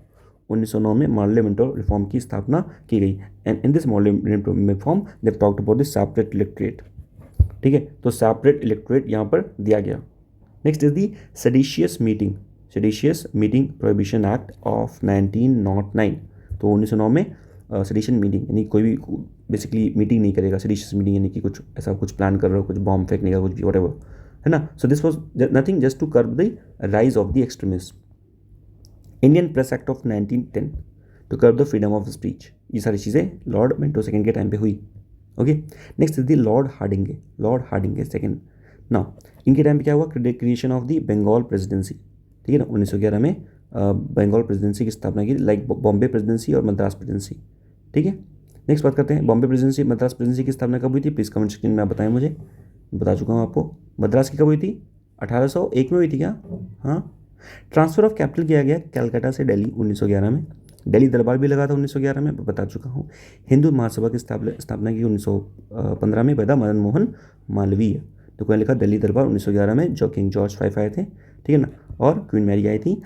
1909 में मॉडले मिंटो रिफॉर्म की स्थापना की गई, and in this Morley Minto reform they talked about the separate electorate. ठीक है, तो सेपरेट इलेक्टोरेट यहाँ पर दिया गया। Next is the seditious meeting prohibition act of 1909। तो 1909 में सेडिशन मीटिंग यानी कोई भी बेसिकली मीटिंग नहीं करेगा, सेडिशियस मीटिंग यानी कि कुछ ऐसा कुछ प्लान कर रहे हो, कुछ बॉम्ब फेंकने का, कुछ भी वट एवर, है ना। So this was nothing just to curb the rise of the extremist. Indian press act of 1910 to curb the freedom of speech. ये सारी चीज़ें लॉर्ड मिंटो सेकेंड के टाइम पे हुई। Okay, next is the lord Hardinge second. Now इनके time पे क्या हुआ, creation of the Bengal presidency, ठीक है ना। 1911 में बंगाल प्रेसिडेंसी की स्थापना की, लाइक बॉम्बे प्रेसिडेंसी और मद्रास प्रेसिडेंसी, ठीक है। नेक्स्ट बात करते हैं बॉम्बे प्रेसिडेंसी, मद्रास प्रेसिडेंसी की स्थापना कब हुई थी, प्लीज़ कमेंट सेक्शन में आप बताएं मुझे। बता चुका हूँ आपको। मद्रास की कब हुई थी, 1801 में हुई थी क्या? हाँ। ट्रांसफ़र ऑफ कैपिटल किया गया कैलकाटा से दिल्ली 1911 में। दिल्ली दरबार भी लगा था 1911 में, बता चुका हूँ। हिंदू महासभा की स्थापना की 1915 में पैदा मदन मोहन मालवीय। तो कोई लिखा दिल्ली दरबार 1911 में, जो किंग जॉर्ज 5 आए थे, ठीक है ना, और क्वीन मैरी आई थी।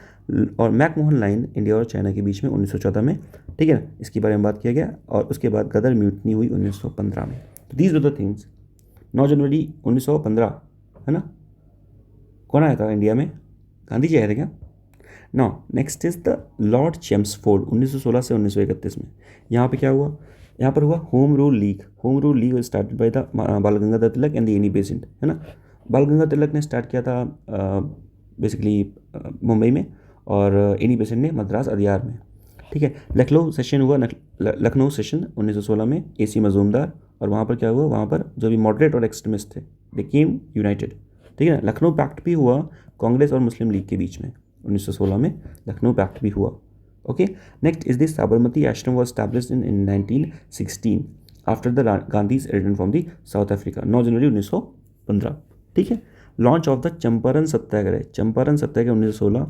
और मैकमोहन लाइन इंडिया और चाइना के बीच में 1914 में, ठीक है ना, इसके बारे में बात किया गया। और उसके बाद गदर म्यूटनी हुई 1915 में। तो these were the things. 9 January 1915, है ना, कौन आया था इंडिया में, गांधी जी आए थे क्या? Now next is the lord Chelmsford 1916 से 1931 में। यहाँ पे क्या हुआ, यहाँ पर हुआ home rule league started by the Bal Gangadhar Tilak and the Annie Besant, है ना। बाल गंगाधर तिलक ने स्टार्ट किया था बेसिकली मुंबई में, और एनी बेसेंट ने मद्रास अदियार में, ठीक है। लखनऊ सेशन हुआ, लखनऊ सेशन 1916 में, AC मजूमदार। और वहाँ पर क्या हुआ, वहाँ पर जो भी मॉडरेट और एक्सट्रीमिस्ट थे दे केम यूनाइटेड, ठीक है ना। लखनऊ पैक्ट भी हुआ कांग्रेस और मुस्लिम लीग के बीच में 1916 में, लखनऊ पैक्ट भी हुआ। Okay, next is this Sabarmati ashram was established in 1916 after the Gandhi's return from the South Africa, 9 January 1915, ठीक है। Launch of the Champaran satyagraha 1916,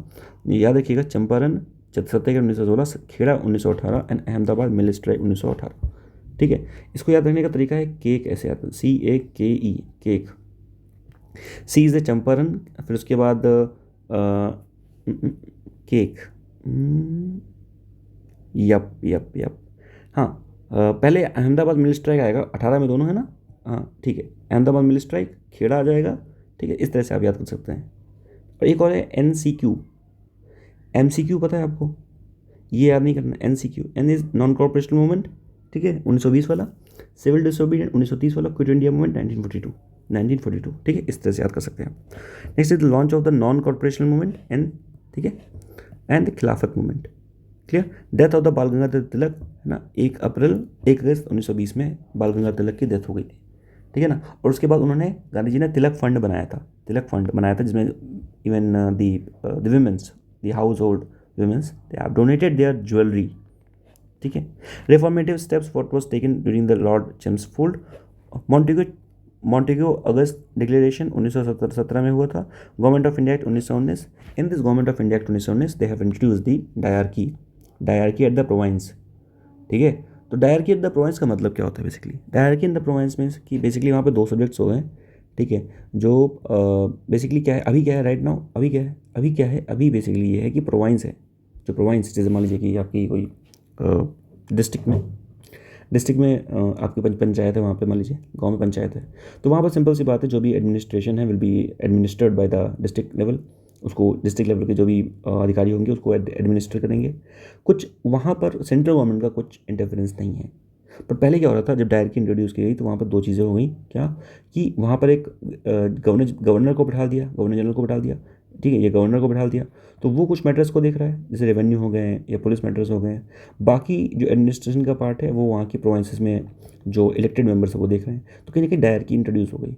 याद रखिएगा, Champaran satyagraha 1916, Kheda 1918 and Ahmedabad mill strike 1918, ठीक है। इसको याद रखने का तरीका है, केक ऐसे आता है, CAKE, cake. C is the Champaran, फिर उसके बाद केक, यप। हाँ, पहले अहमदाबाद मिल स्ट्राइक आएगा 18 में, दोनों है ना, हाँ ठीक है। अहमदाबाद मिल स्ट्राइक, खेड़ा आ जाएगा, ठीक है। इस तरह से आप याद कर सकते हैं। और एक और है NCQ, MCQ पता है आपको, ये याद नहीं करना। NCQ, N is non corporational movement, ठीक है, 1920 वाला। सिविल डिसोबीडियंट 1930 वाला। क्विट इंडिया मूवमेंट 1942, ठीक है। इस तरह से याद कर सकते हैं आप। Next is the launch of the non corporational movement, N, ठीक है, and the Khilafat movement, clear. Death of the Bal Gangadhar तिलक, है ना, 1 अगस्त 1920 में बाल गंगाधर तिलक की डेथ हो गई थी, ठीक है ना। और उसके बाद उन्होंने, गांधी जी ने तिलक फंड बनाया था, जिसमें इवन द विमेंस, द हाउस होल्ड women's, they have donated their jewellery, ठीक है। Reformative steps what was taken during the lord Chelmsford. Montagu August declaration 1917 में हुआ था। Government of India act 1919। In this government of India act 1919 they have introduce the dyarchy at the province, ठीक है। तो dyarchy at the province का मतलब क्या होता है basically? Dyarchy in the province में कि बेसिकली वहाँ पे 2 सब्जेक्ट्स हो गए, ठीक है, जो बेसिकली क्या है, अभी क्या है राइट नाउ, अभी बेसिकली ये है कि प्रोविंस है, जो प्रोविंस, जैसे मान लीजिए कि आपकी कोई डिस्ट्रिक्ट में आपकी पंचायत है, वहाँ पे मान लीजिए गांव में पंचायत है, तो वहाँ पर सिंपल सी बात है, जो भी एडमिनिस्ट्रेशन है will be administered by the district level. उसको डिस्ट्रिक्ट लेवल के जो भी अधिकारी होंगे उसको एडमिनिस्टर करेंगे। कुछ वहाँ पर सेंट्रल गवर्नमेंट का कुछ इंटरफेरेंस नहीं है। पर पहले क्या हो रहा था, जब डायरकी इंट्रोड्यूस की गई तो वहाँ पर 2 चीज़ें हो गई, क्या कि वहाँ पर एक गवर्नर को बैठा दिया, गवर्नर जनरल को बैठा दिया, ठीक है, ये गवर्नर को बैठा दिया, तो वो कुछ मैटर्स को देख रहा है, जैसे रेवेन्यू हो गए या पुलिस मैटर्स हो गए। बाकी जो एडमिनिस्ट्रेशन का पार्ट है वो वहाँ की प्रोविंसेस में जो इलेक्टेड मेंबर्स है वो देख रहे हैं। तो कहीं ना कहीं डायरकी इंट्रोड्यूस हो गई,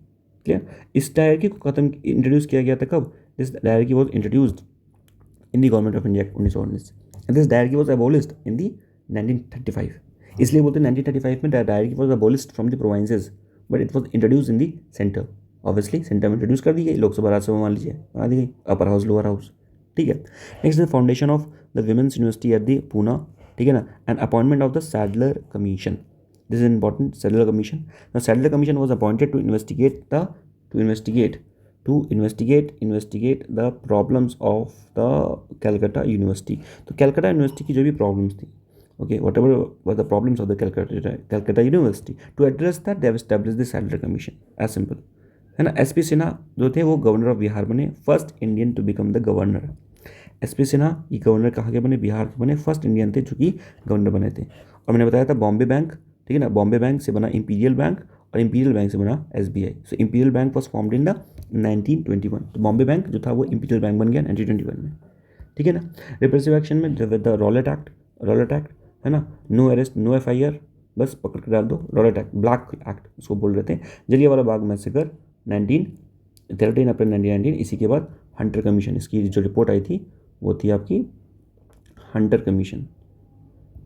क्लियर। इस डायरकी को इंट्रोड्यूस किया गया था कब? This dyarchy was introduced in the government of India 1919 and this dyarchy was abolished in the 1935। इसलिए बोलते हैं 1935 में dyarchy was abolished from the provinces, but it was introduce in the centre. Obviously centre में introduce कर दी गई, लोकसभा राज्यसभा मान लीजिए बना दी गई, अपर हाउस लोअर हाउस, ठीक है। Next the foundation of the women's university at the Poona, ठीक है ना, and appointment of the Sadler commission, this is important. Sadler commission, the Sadler commission was appointed to investigate the problems of the Calcutta university. तो Calcutta university की जो भी problems थी, okay, whatever were the problems of the Calcutta University, to address that they have established the Sadler Commission, as simple, है ना। S P Sinha जो थे वो गवर्नर ऑफ बिहार बने, first Indian to become the governor. S P Sinha ये governor कहाँ के बने, बिहार के बने, फर्स्ट इंडियन थे जो कि गवर्नर बने थे। और मैंने बताया था बॉम्बे बैंक, ठीक है ना, बॉम्बे बैंक से बना इंपीरियल बैंक और इंपीरियल बैंक से बना SBI. So imperial bank was formed in the 1921। तो बॉम्बे बैंक जो था वो इंपीरियल बैंक बन गया 1921 में, ठीक है ना। रिप्रेसिव एक्शन में the Rowlatt act, Rowlatt act है ना, नो अरेस्ट नो एफआईआर, बस पकड़ के डाल दो, रॉलेट एक्ट, ब्लैक एक्ट उसको बोल रहे थे। जलियांवाला बाग मैसेकर 13 अप्रैल 1919। इसी के बाद हंटर कमीशन, इसकी जो रिपोर्ट आई थी वो थी आपकी हंटर कमीशन,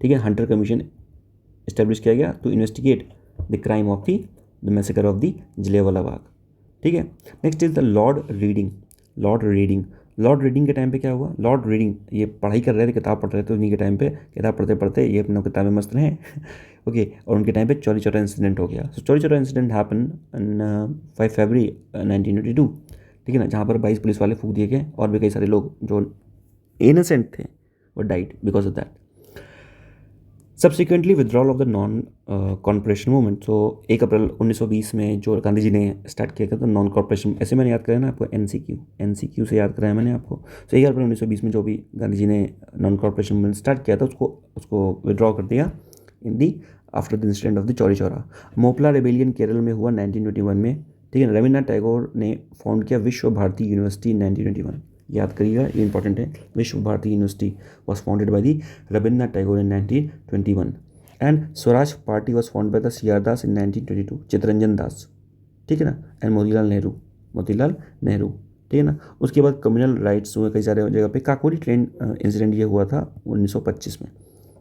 ठीक है। हंटर कमीशन इस्टेब्लिश किया गया to investigate the crime of the massacre of the Jallianwala Bagh, ठीक है। Next is the lord Reading. Lord Reading, lord Reading के टाइम पे क्या हुआ, लॉर्ड रीडिंग ये पढ़ाई कर रहे थे, किताब पढ़ रहे थे उन्हीं के टाइम पे, किताब पढ़ते पढ़ते ये अपना किताबें मस्त रहे ओके। और उनके टाइम पे चौरी चौरा इंसिडेंट हो गया। सो चौरी चौरा इंसिडेंट हैपन 5 फरवरी 1922, ठीक है ना, जहाँ पर 22 पुलिस वाले फूंक दिए गए और भी कई सारे लोग जो इनोसेंट थे वो died because of that. Subsequently withdrawal of the non corporation movement. So 1 April 1920 में जो गांधी जी ने स्टार्ट किया था नॉन कॉर्पोरेशन, ऐसे मैंने याद कराया ना आपको, एनसीक्यू से याद कराया मैंने आपको। सो 1 अप्रैल 1920 में जो भी गांधी जी ने नॉन कॉर्पोरेशन मूवमेंट स्टार्ट किया था उसको विदड्रॉ कर दिया in the after the incident of the Chauri Chaura. Moplah rebellion Kerala में हुआ 1921 में, ठीक है। रविन्द्रनाथ टैगोर ने फाउंड किया विश्व भारती यूनिवर्सिटी 1921, याद करिएगा ये इंपॉर्टेंट है। Vishwa Bharati university was founded by the Rabindranath Tagore in 1921 and Swaraj party was found by the C R Das in 1922, Chittaranjan Das, ठीक है ना, एंड मोतीलाल नेहरू, ठीक है ना। उसके बाद कम्युनल राइट्स हुए कई सारे जगह पे। काकोरी ट्रेन इंसिडेंट ये हुआ था 1925 में,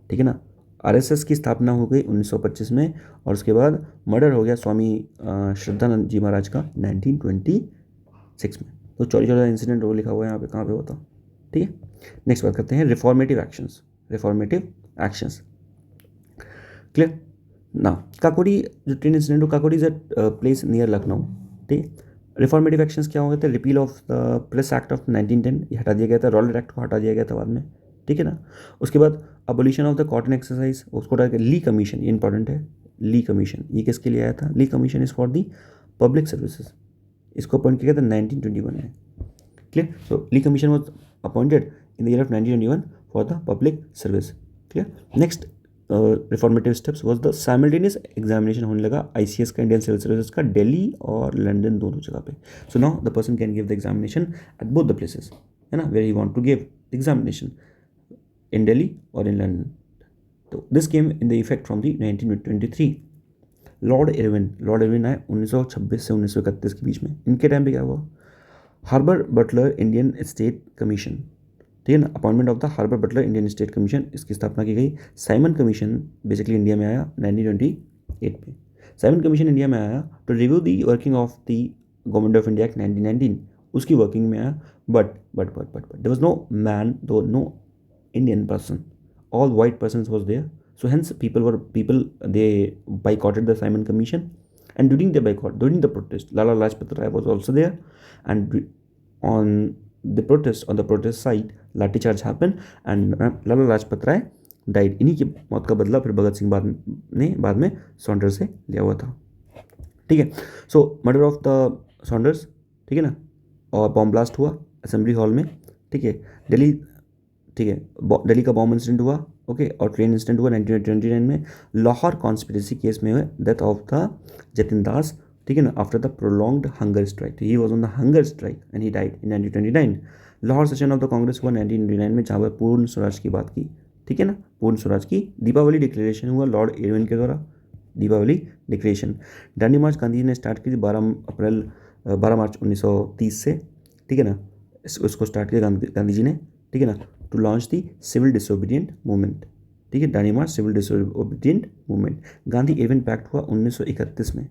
ठीक है ना। आरएसएस की स्थापना हो गई 1925 में और उसके बाद मर्डर हो गया स्वामी श्रद्धानंद जी महाराज का 1926 में। तो चौरी चौरा इंसिडेंट वो लिखा हुआ है यहाँ पे, कहाँ पे होता, ठीक है। नेक्स्ट बात करते हैं रिफॉर्मेटिव एक्शंस, क्लियर ना। काकोरी जो ट्रेन इंसिडेंट हो, Kakori is a place near Lucknow, ठीक है। रिफॉर्मेटिव एक्शंस क्या हो गए थे, repeal of the press act of 1910 ये हटा दिया गया था, रॉलेट एक्ट को हटा दिया गया था बाद में, ठीक है ना। उसके बाद abolition of the cotton exercise उसको हटा के ली कमीशन, ये इंपॉर्टेंट है, ली कमीशन ये किसके लिए आया था, Lee commission is for the public services, इसको अपॉइंट किया गया था 1921 में, clear. So Lee commission was appointed in the year of 1921 for the public service, clear. Next reformative steps was the simultaneous examination होने लगा आईसीएस का, Indian civil services का, दिल्ली और लंदन दोनों जगह पे। So now the person can give the examination at both the places, है ना, where he want to give the examination in Delhi और इन लंदन। तो this came in the effect from the 1923। Lord Irwin आए 1926 से 1931 के बीच में। इनके time पे क्या हुआ, Harcourt Butler Indian state commission, ठीक है ना, appointment of the Harcourt Butler Indian state commission, इसकी स्थापना की गई। साइमन कमीशन बेसिकली इंडिया में आया 1928 में। साइमन कमीशन इंडिया में आया to review the working of the government of India act 1919, उसकी वर्किंग में आया। But there was no man, though no Indian person, all white persons was there, so hence people they boycotted the Simon Commission, and during the protest Lala Lajpat Rai was also there, and on the protest side लाठी charge happened and Lala Lajpat Rai died। इन्हीं की मौत का बदला फिर भगत सिंह बाद में Saunders से लिया हुआ था, ठीक है। सो मर्डर ऑफ द सॉन्डर्स, ठीक है ना, और बॉम्ब ब्लास्ट हुआ असेंबली हॉल में, ठीक है, दिल्ली, ठीक है, दिल्ली का बॉम्ब इंसिडेंट हुआ, ओके, और ट्रेन इंसिडेंट हुआ 1929 में। लाहौर कॉन्स्पिरेसी केस में हुआ डेथ ऑफ द जतिन दास, ठीक है ना, after the prolonged hunger strike, he was on the hunger strike and he died in 1929। Lahore session of the Congress हुआ 1929 में, जहाँ पर पूर्ण स्वराज की बात की, ठीक है ना, पूर्ण स्वराज की। दीपावली डिक्लेरेशन हुआ लॉर्ड इरविन के द्वारा, दीपावली डिक्लेरेशन। दांडी मार्च गांधी जी ने स्टार्ट की थी 12 मार्च 1930 से, ठीक है ना, उसको स्टार्ट किया गांधी जी ने, ठीक है ना, to launch the civil disobedient movement, ठीक है, Dandi march civil disobedient movement. Gandhi Irwin pact हुआ 1931 में,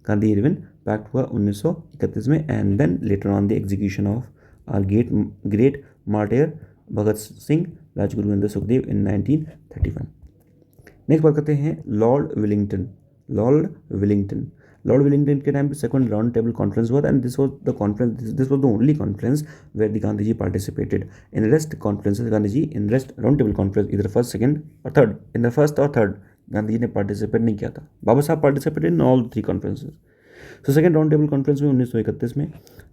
गांधी इरविन पैक्ट हुआ 1931 में, and then later on the execution of our great martyr Bhagat Singh, Rajguru Sukhdev in 1931। Next बात करते हैं लॉर्ड विलिंगटन के टाइम पे सेकंड राउंड टेबल कॉन्फ्रेंस हुआ था, and this was the only conference where the Gandhi ji participated. In rest conferences Gandhi ji in rest round table conference इधर first second और third, in the first और third Gandhi ji ने participate नहीं किया था। Baba Saheb participated in all 3 conferences. So second round table conference में 1931 में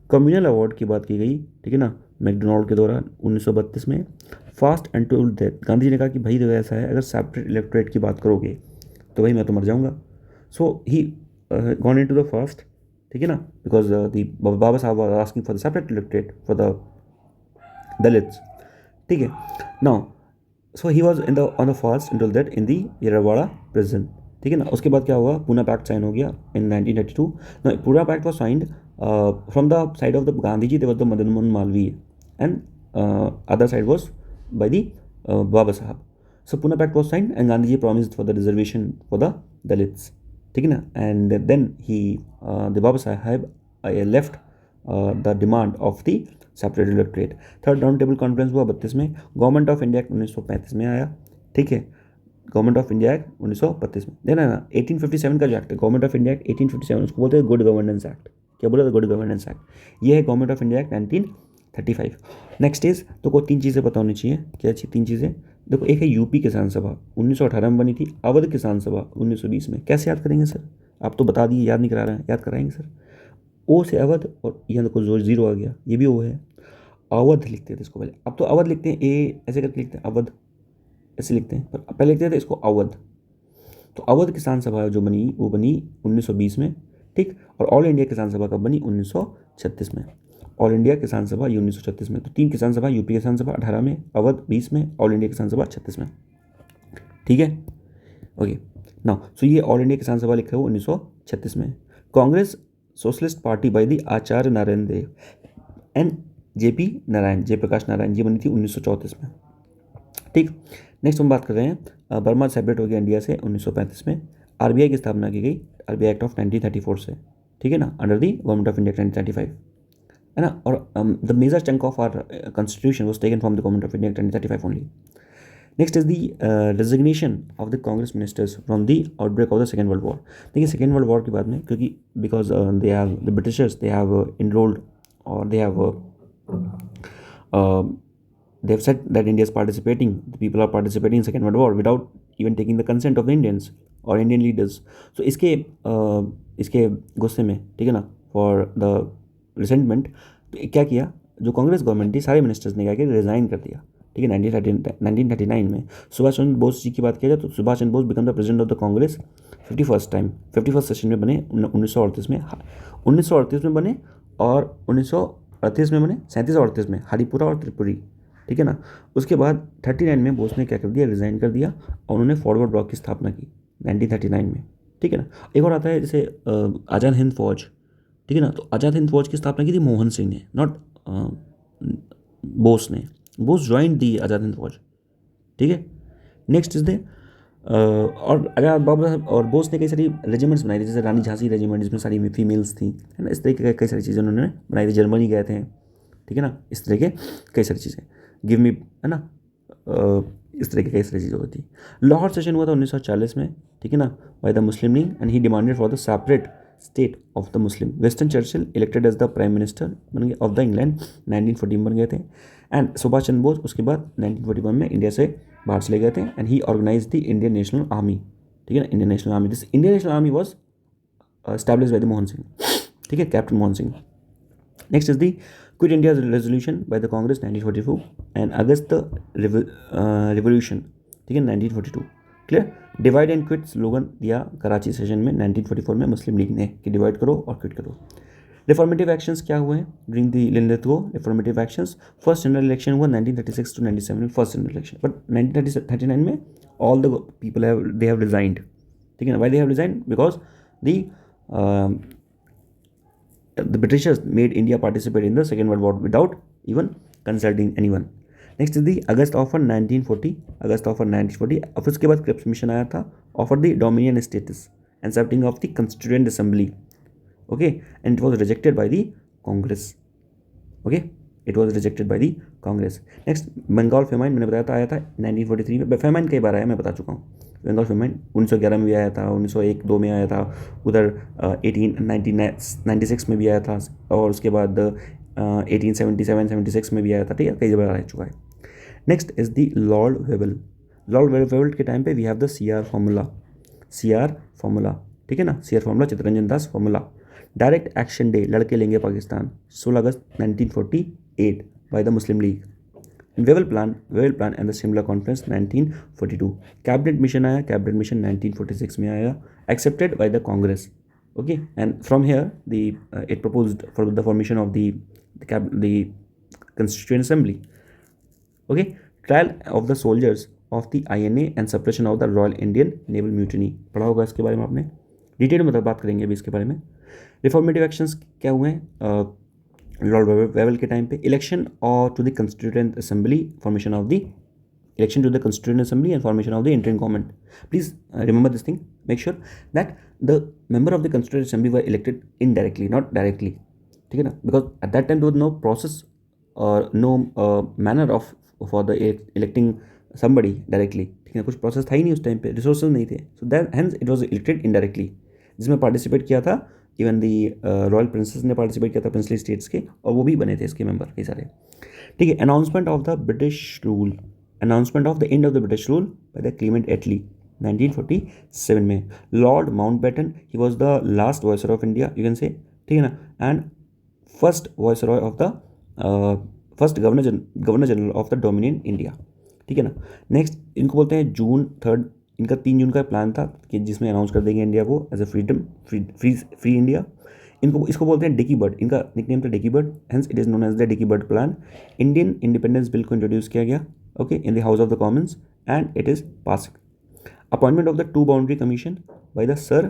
communal award की बात की गई, ठीक है ना, मैकडोनाल्ड के द्वारा 1932 में। Fast and to death, Gandhi ji ने कहा कि भाई देखो ऐसा है, अगर सेपरेट इलेक्टोरेट की बात करोगे तो भाई मैं तो मर जाऊंगा। So he gone in to the fast, ठीक है ना, because Baba Sahab was asking for the separate electorate for the Dalits, ठीक है। Now so he was in the on the fast until that in the Yerwada prison, ठीक है ना। उसके बाद क्या हुआ, पूना पैक्ट साइन हो गया इन 1932। ना Poona pact was signed from the side of the Gandhi ji, they was the Madan Mohan Malviya, and other side was by the Baba Sahab. So Poona pact was signed and Gandhi ji promised for the reservation for the Dalits, ठीक है ना। And then he the Baba Sahab left the demand of the separate electorate. Third round table conference हुआ 32 में। Government of India act 1935 में आया, ठीक है, government of India act 1932 में। देना ना 1857 का जो एक्ट है गवर्नमेंट ऑफ इंडिया एक्ट 1857, उसको बोलते हैं गुड गवर्नेंस एक्ट। क्या बोला था, गुड गवर्नेंस एक्ट। ये है government of India act 1935। Next is, तो को तीन चीज़ें पता होनी चाहिए। क्या अच्छी तीन चीज़ें, देखो एक है यूपी किसान सभा 1918 में बनी थी, अवध किसान सभा 1920 में। कैसे याद करेंगे सर, आप तो बता दिए, याद नहीं करा रहे हैं, याद कराएंगे सर। ओ से अवध, और यहाँ देखो जो जीरो आ गया ये भी ओ है, अवध लिखते थे इसको पहले, अब तो अवध लिखते हैं, ए ऐसे करके लिखते हैं, अवध ऐसे लिखते हैं, पर पहले लिखते थे इसको अवध। तो अवध किसान सभा जो बनी वो बनी 1920 में, ठीक। और ऑल इंडिया किसान सभा कब बनी, 1936 में। ऑल इंडिया किसान सभा ये 1936 में। तो तीन किसान सभा, यूपी किसान सभा 18 में, अवध 20 में, ऑल इंडिया किसान सभा 36 में, ठीक है। ओके नाउ सो ये ऑल इंडिया किसान सभा लिखा है वो 1936 में। Congress socialist party by the Acharya Narayan Dev and JP Narayan, Jayaprakash Narayan ji, बनी थी 1934 में, ठीक। नेक्स्ट हम बात कर रहे हैं बर्मा सेपरेट हो गया इंडिया से 1935 में। आरबीआई की स्थापना की गई आरबीआई एक्ट ऑफ 1934 से, ठीक है ना, under the government of India 1935, है ना। और the major chunk of our constitution was taken from the government of India 1935 only. Next is the resignation of the Congress ministers from the outbreak of the second world war. देखिए second world war के बाद में, क्योंकि because they have the Britishers they have enrolled और they have they have said that India is participating, the people are participating in Second World War without even taking the consent of the Indians or Indian leaders. So इसके गुस्से में, ठीक है ना, for the resentment, तो क्या किया, जो कांग्रेस गवर्नमेंट थी सारे मिनिस्टर्स ने क्या किया, रिजाइन कर दिया, ठीक है। 1939 में सुभाष चंद्र बोस जी की बात किया जाए तो Subhash Chandra Bose become the president of the Congress 51st session में बने 1938 में। 1938 में बने और 1938 में बने, 37 और 38 में हरिपुरा और त्रिपुरी, ठीक है ना। उसके बाद 39 में बोस ने क्या कर दिया, रिज़ाइन कर दिया और उन्होंने फॉरवर्ड ब्लॉक की स्थापना की 1939 में, ठीक है ना। एक और आता है जैसे आज़ाद हिंद फौज, ठीक है ना। तो आज़ाद हिंद फौज की स्थापना की थी मोहन सिंह ने, नॉट बोस ने। बोस ज्वाइन दी आज़ाद हिंद फौज, ठीक है। नेक्स्ट इज दे और आज़ाद बाबा साहब और बोस ने कई सारी रेजिमेंट्स बनाई थी, जैसे रानी झांसी रेजिमेंट जिसमें सारी फीमेल्स थी, है ना। इस तरीके के कई सारी चीज़ें उन्होंने बनाई थी। जर्मनी गए थे, ठीक है ना। इस तरह के कई सारी चीज़ें, गिव मी, है ना, इस तरह की कई सारी चीज़ें होती। लाहौर सेशन हुआ था 1940 में, ठीक है ना, by the Muslim League and he demanded for the separate state of the Muslim. Winston Churchill elected as the prime minister बन गए ऑफ द इंग्लैंड 1914 बन गए थे। एंड सुभाष चंद्र बोस उसके बाद 1941 में इंडिया से बाहर चले गए थे and he organise the Indian national army, ठीक है ना, Indian national army. This Indian national army was established by the Mohan Singh, ठीक है, captain Mohan Singh. Next is the Quit India's resolution by the Congress 1942 and August revolution, ठीक है, 1942, clear. Divide and quit slogan दिया Karachi session में 1944 में मुस्लिम लीग ने कि divide करो और क्विट करो। रिफॉर्मेटिव एक्शंस क्या हुए हैं during the Linlithgow reformative actions. First general election हुआ 1936 to 1997 में, फर्स्ट जनरल इलेक्शन, बट 1939 में all the people have resigned, ठीक है ना। Why they have resigned, because the Britishers made India participate in the Second World War without even consulting anyone. Next is the August offer 1940, August offer 1940। और उसके बाद Cripps mission आया था, offered the dominion status and setting of the constituent assembly, okay, and it was rejected by the Congress, okay, it was rejected by the Congress। Next Bengal famine मैंने बताया था आया था 1943 में। फेमाइन कई बार आया मैं बता चुका हूँ। बंगाल फेमाइन 1911 में भी आया था, 1901-2 में आया था, उधर 1896 में भी आया था, और उसके बाद 1877-76 में भी आया था, ठीक है, कई बार आ चुका है। Next is the lord Wavell. Lord Wavell के टाइम पे we have the CR formula, ठीक है ना, CR formula, Chittaranjan Das formula. Direct action day, लड़के लेंगे पाकिस्तान, 16 अगस्त 1948 by the Muslim League. Wavell plan and the Shimla conference 1942. Cabinet mission आया, कैबिनेट मिशन 1946 में आया, accepted by the Congress. Okay, and from here it proposed for the formation of the Constituent Assembly. Okay, trial of the soldiers of the INA and suppression of the Royal Indian Naval Mutiny. पढ़ा होगा इसके बारे में आपने, detail में बात करेंगे अभी इसके बारे में. रिफॉर्मेटिव एक्शंस क्या हुए हैं लॉर्ड वेवल के टाइम पे? इलेक्शन और to the constituent assembly, formation of the election to the constituent assembly and formation of the interim government. Please remember this thing. Make sure that the member of the constituent assembly were elected indirectly, not directly. ठीक है ना? Because at that time there was no process or no manner of for the electing somebody directly. ठीक है ना? कुछ process था ही नहीं उस टाइम पे, resources नहीं थे. So that hence it was elected indirectly. जिसमें participate किया था इवन दी रॉयल प्रिंसेस ने पार्टिसिपेट किया था, प्रिंसली स्टेट्स के, और वो भी बने थे इसके मेंबर कई सारे. ठीक है. Announcement of the British rule, announcement of the end of the British rule by the Clement Attlee 1947 में. Lord Mountbatten, he was the last viceroy of India, you can say, ठीक है ना, and first viceroy of the first governor general of the Dominion India. ठीक है ना. Next इनको बोलते हैं जून 3, इनका 3 जून का प्लान था कि जिसमें अनाउंस कर देंगे इंडिया को एज ए फ्री इंडिया. इसको बोलते हैं डिकी बर्ड, इनका निकनेम था Dickie Bird, hence it is known as the Dickie Bird plan. Indian independence bill को इंट्रोड्यूस किया गया, okay, in the house of the commons, and it is pass. Appointment of the 2 boundary commission by the sir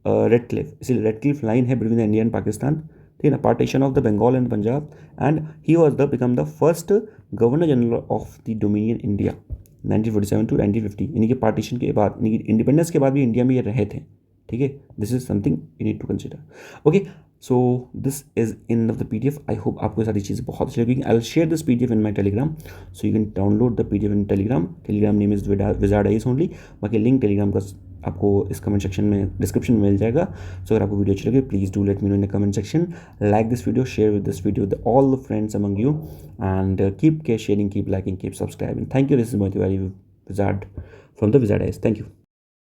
Radcliffe, इसलिए Radcliffe line है between the India and Pakistan. ठीक है ना. Partition of the Bengal and Punjab, and he was the become the first governor general of the dominion India 1947 to 1950. यानी कि partition के बाद, यानी कि इंडिपेंडेंस के बाद भी इंडिया में ये रहे थे. ठीक है. This is something you need to consider. Okay, so this is in of the PDF. I hope आपको सारी चीज़ें बहुत अच्छी लगेंगी. I will share this PDF in my Telegram, so you can download the PDF in Telegram. Telegram name is wizard IAS only. बाकी link Telegram का आपको इस कमेंट सेक्शन में, डिस्क्रिप्शन में मिल जाएगा. सो अगर आपको वीडियो अच्छी लगे, please do let me know in the comment section. Like this video, share with this video with all the friends among you, and keep sharing, keep liking, keep subscribing. Thank you. This is Mohit Tiwari, Wizard from the Wizard Eyes. Thank you.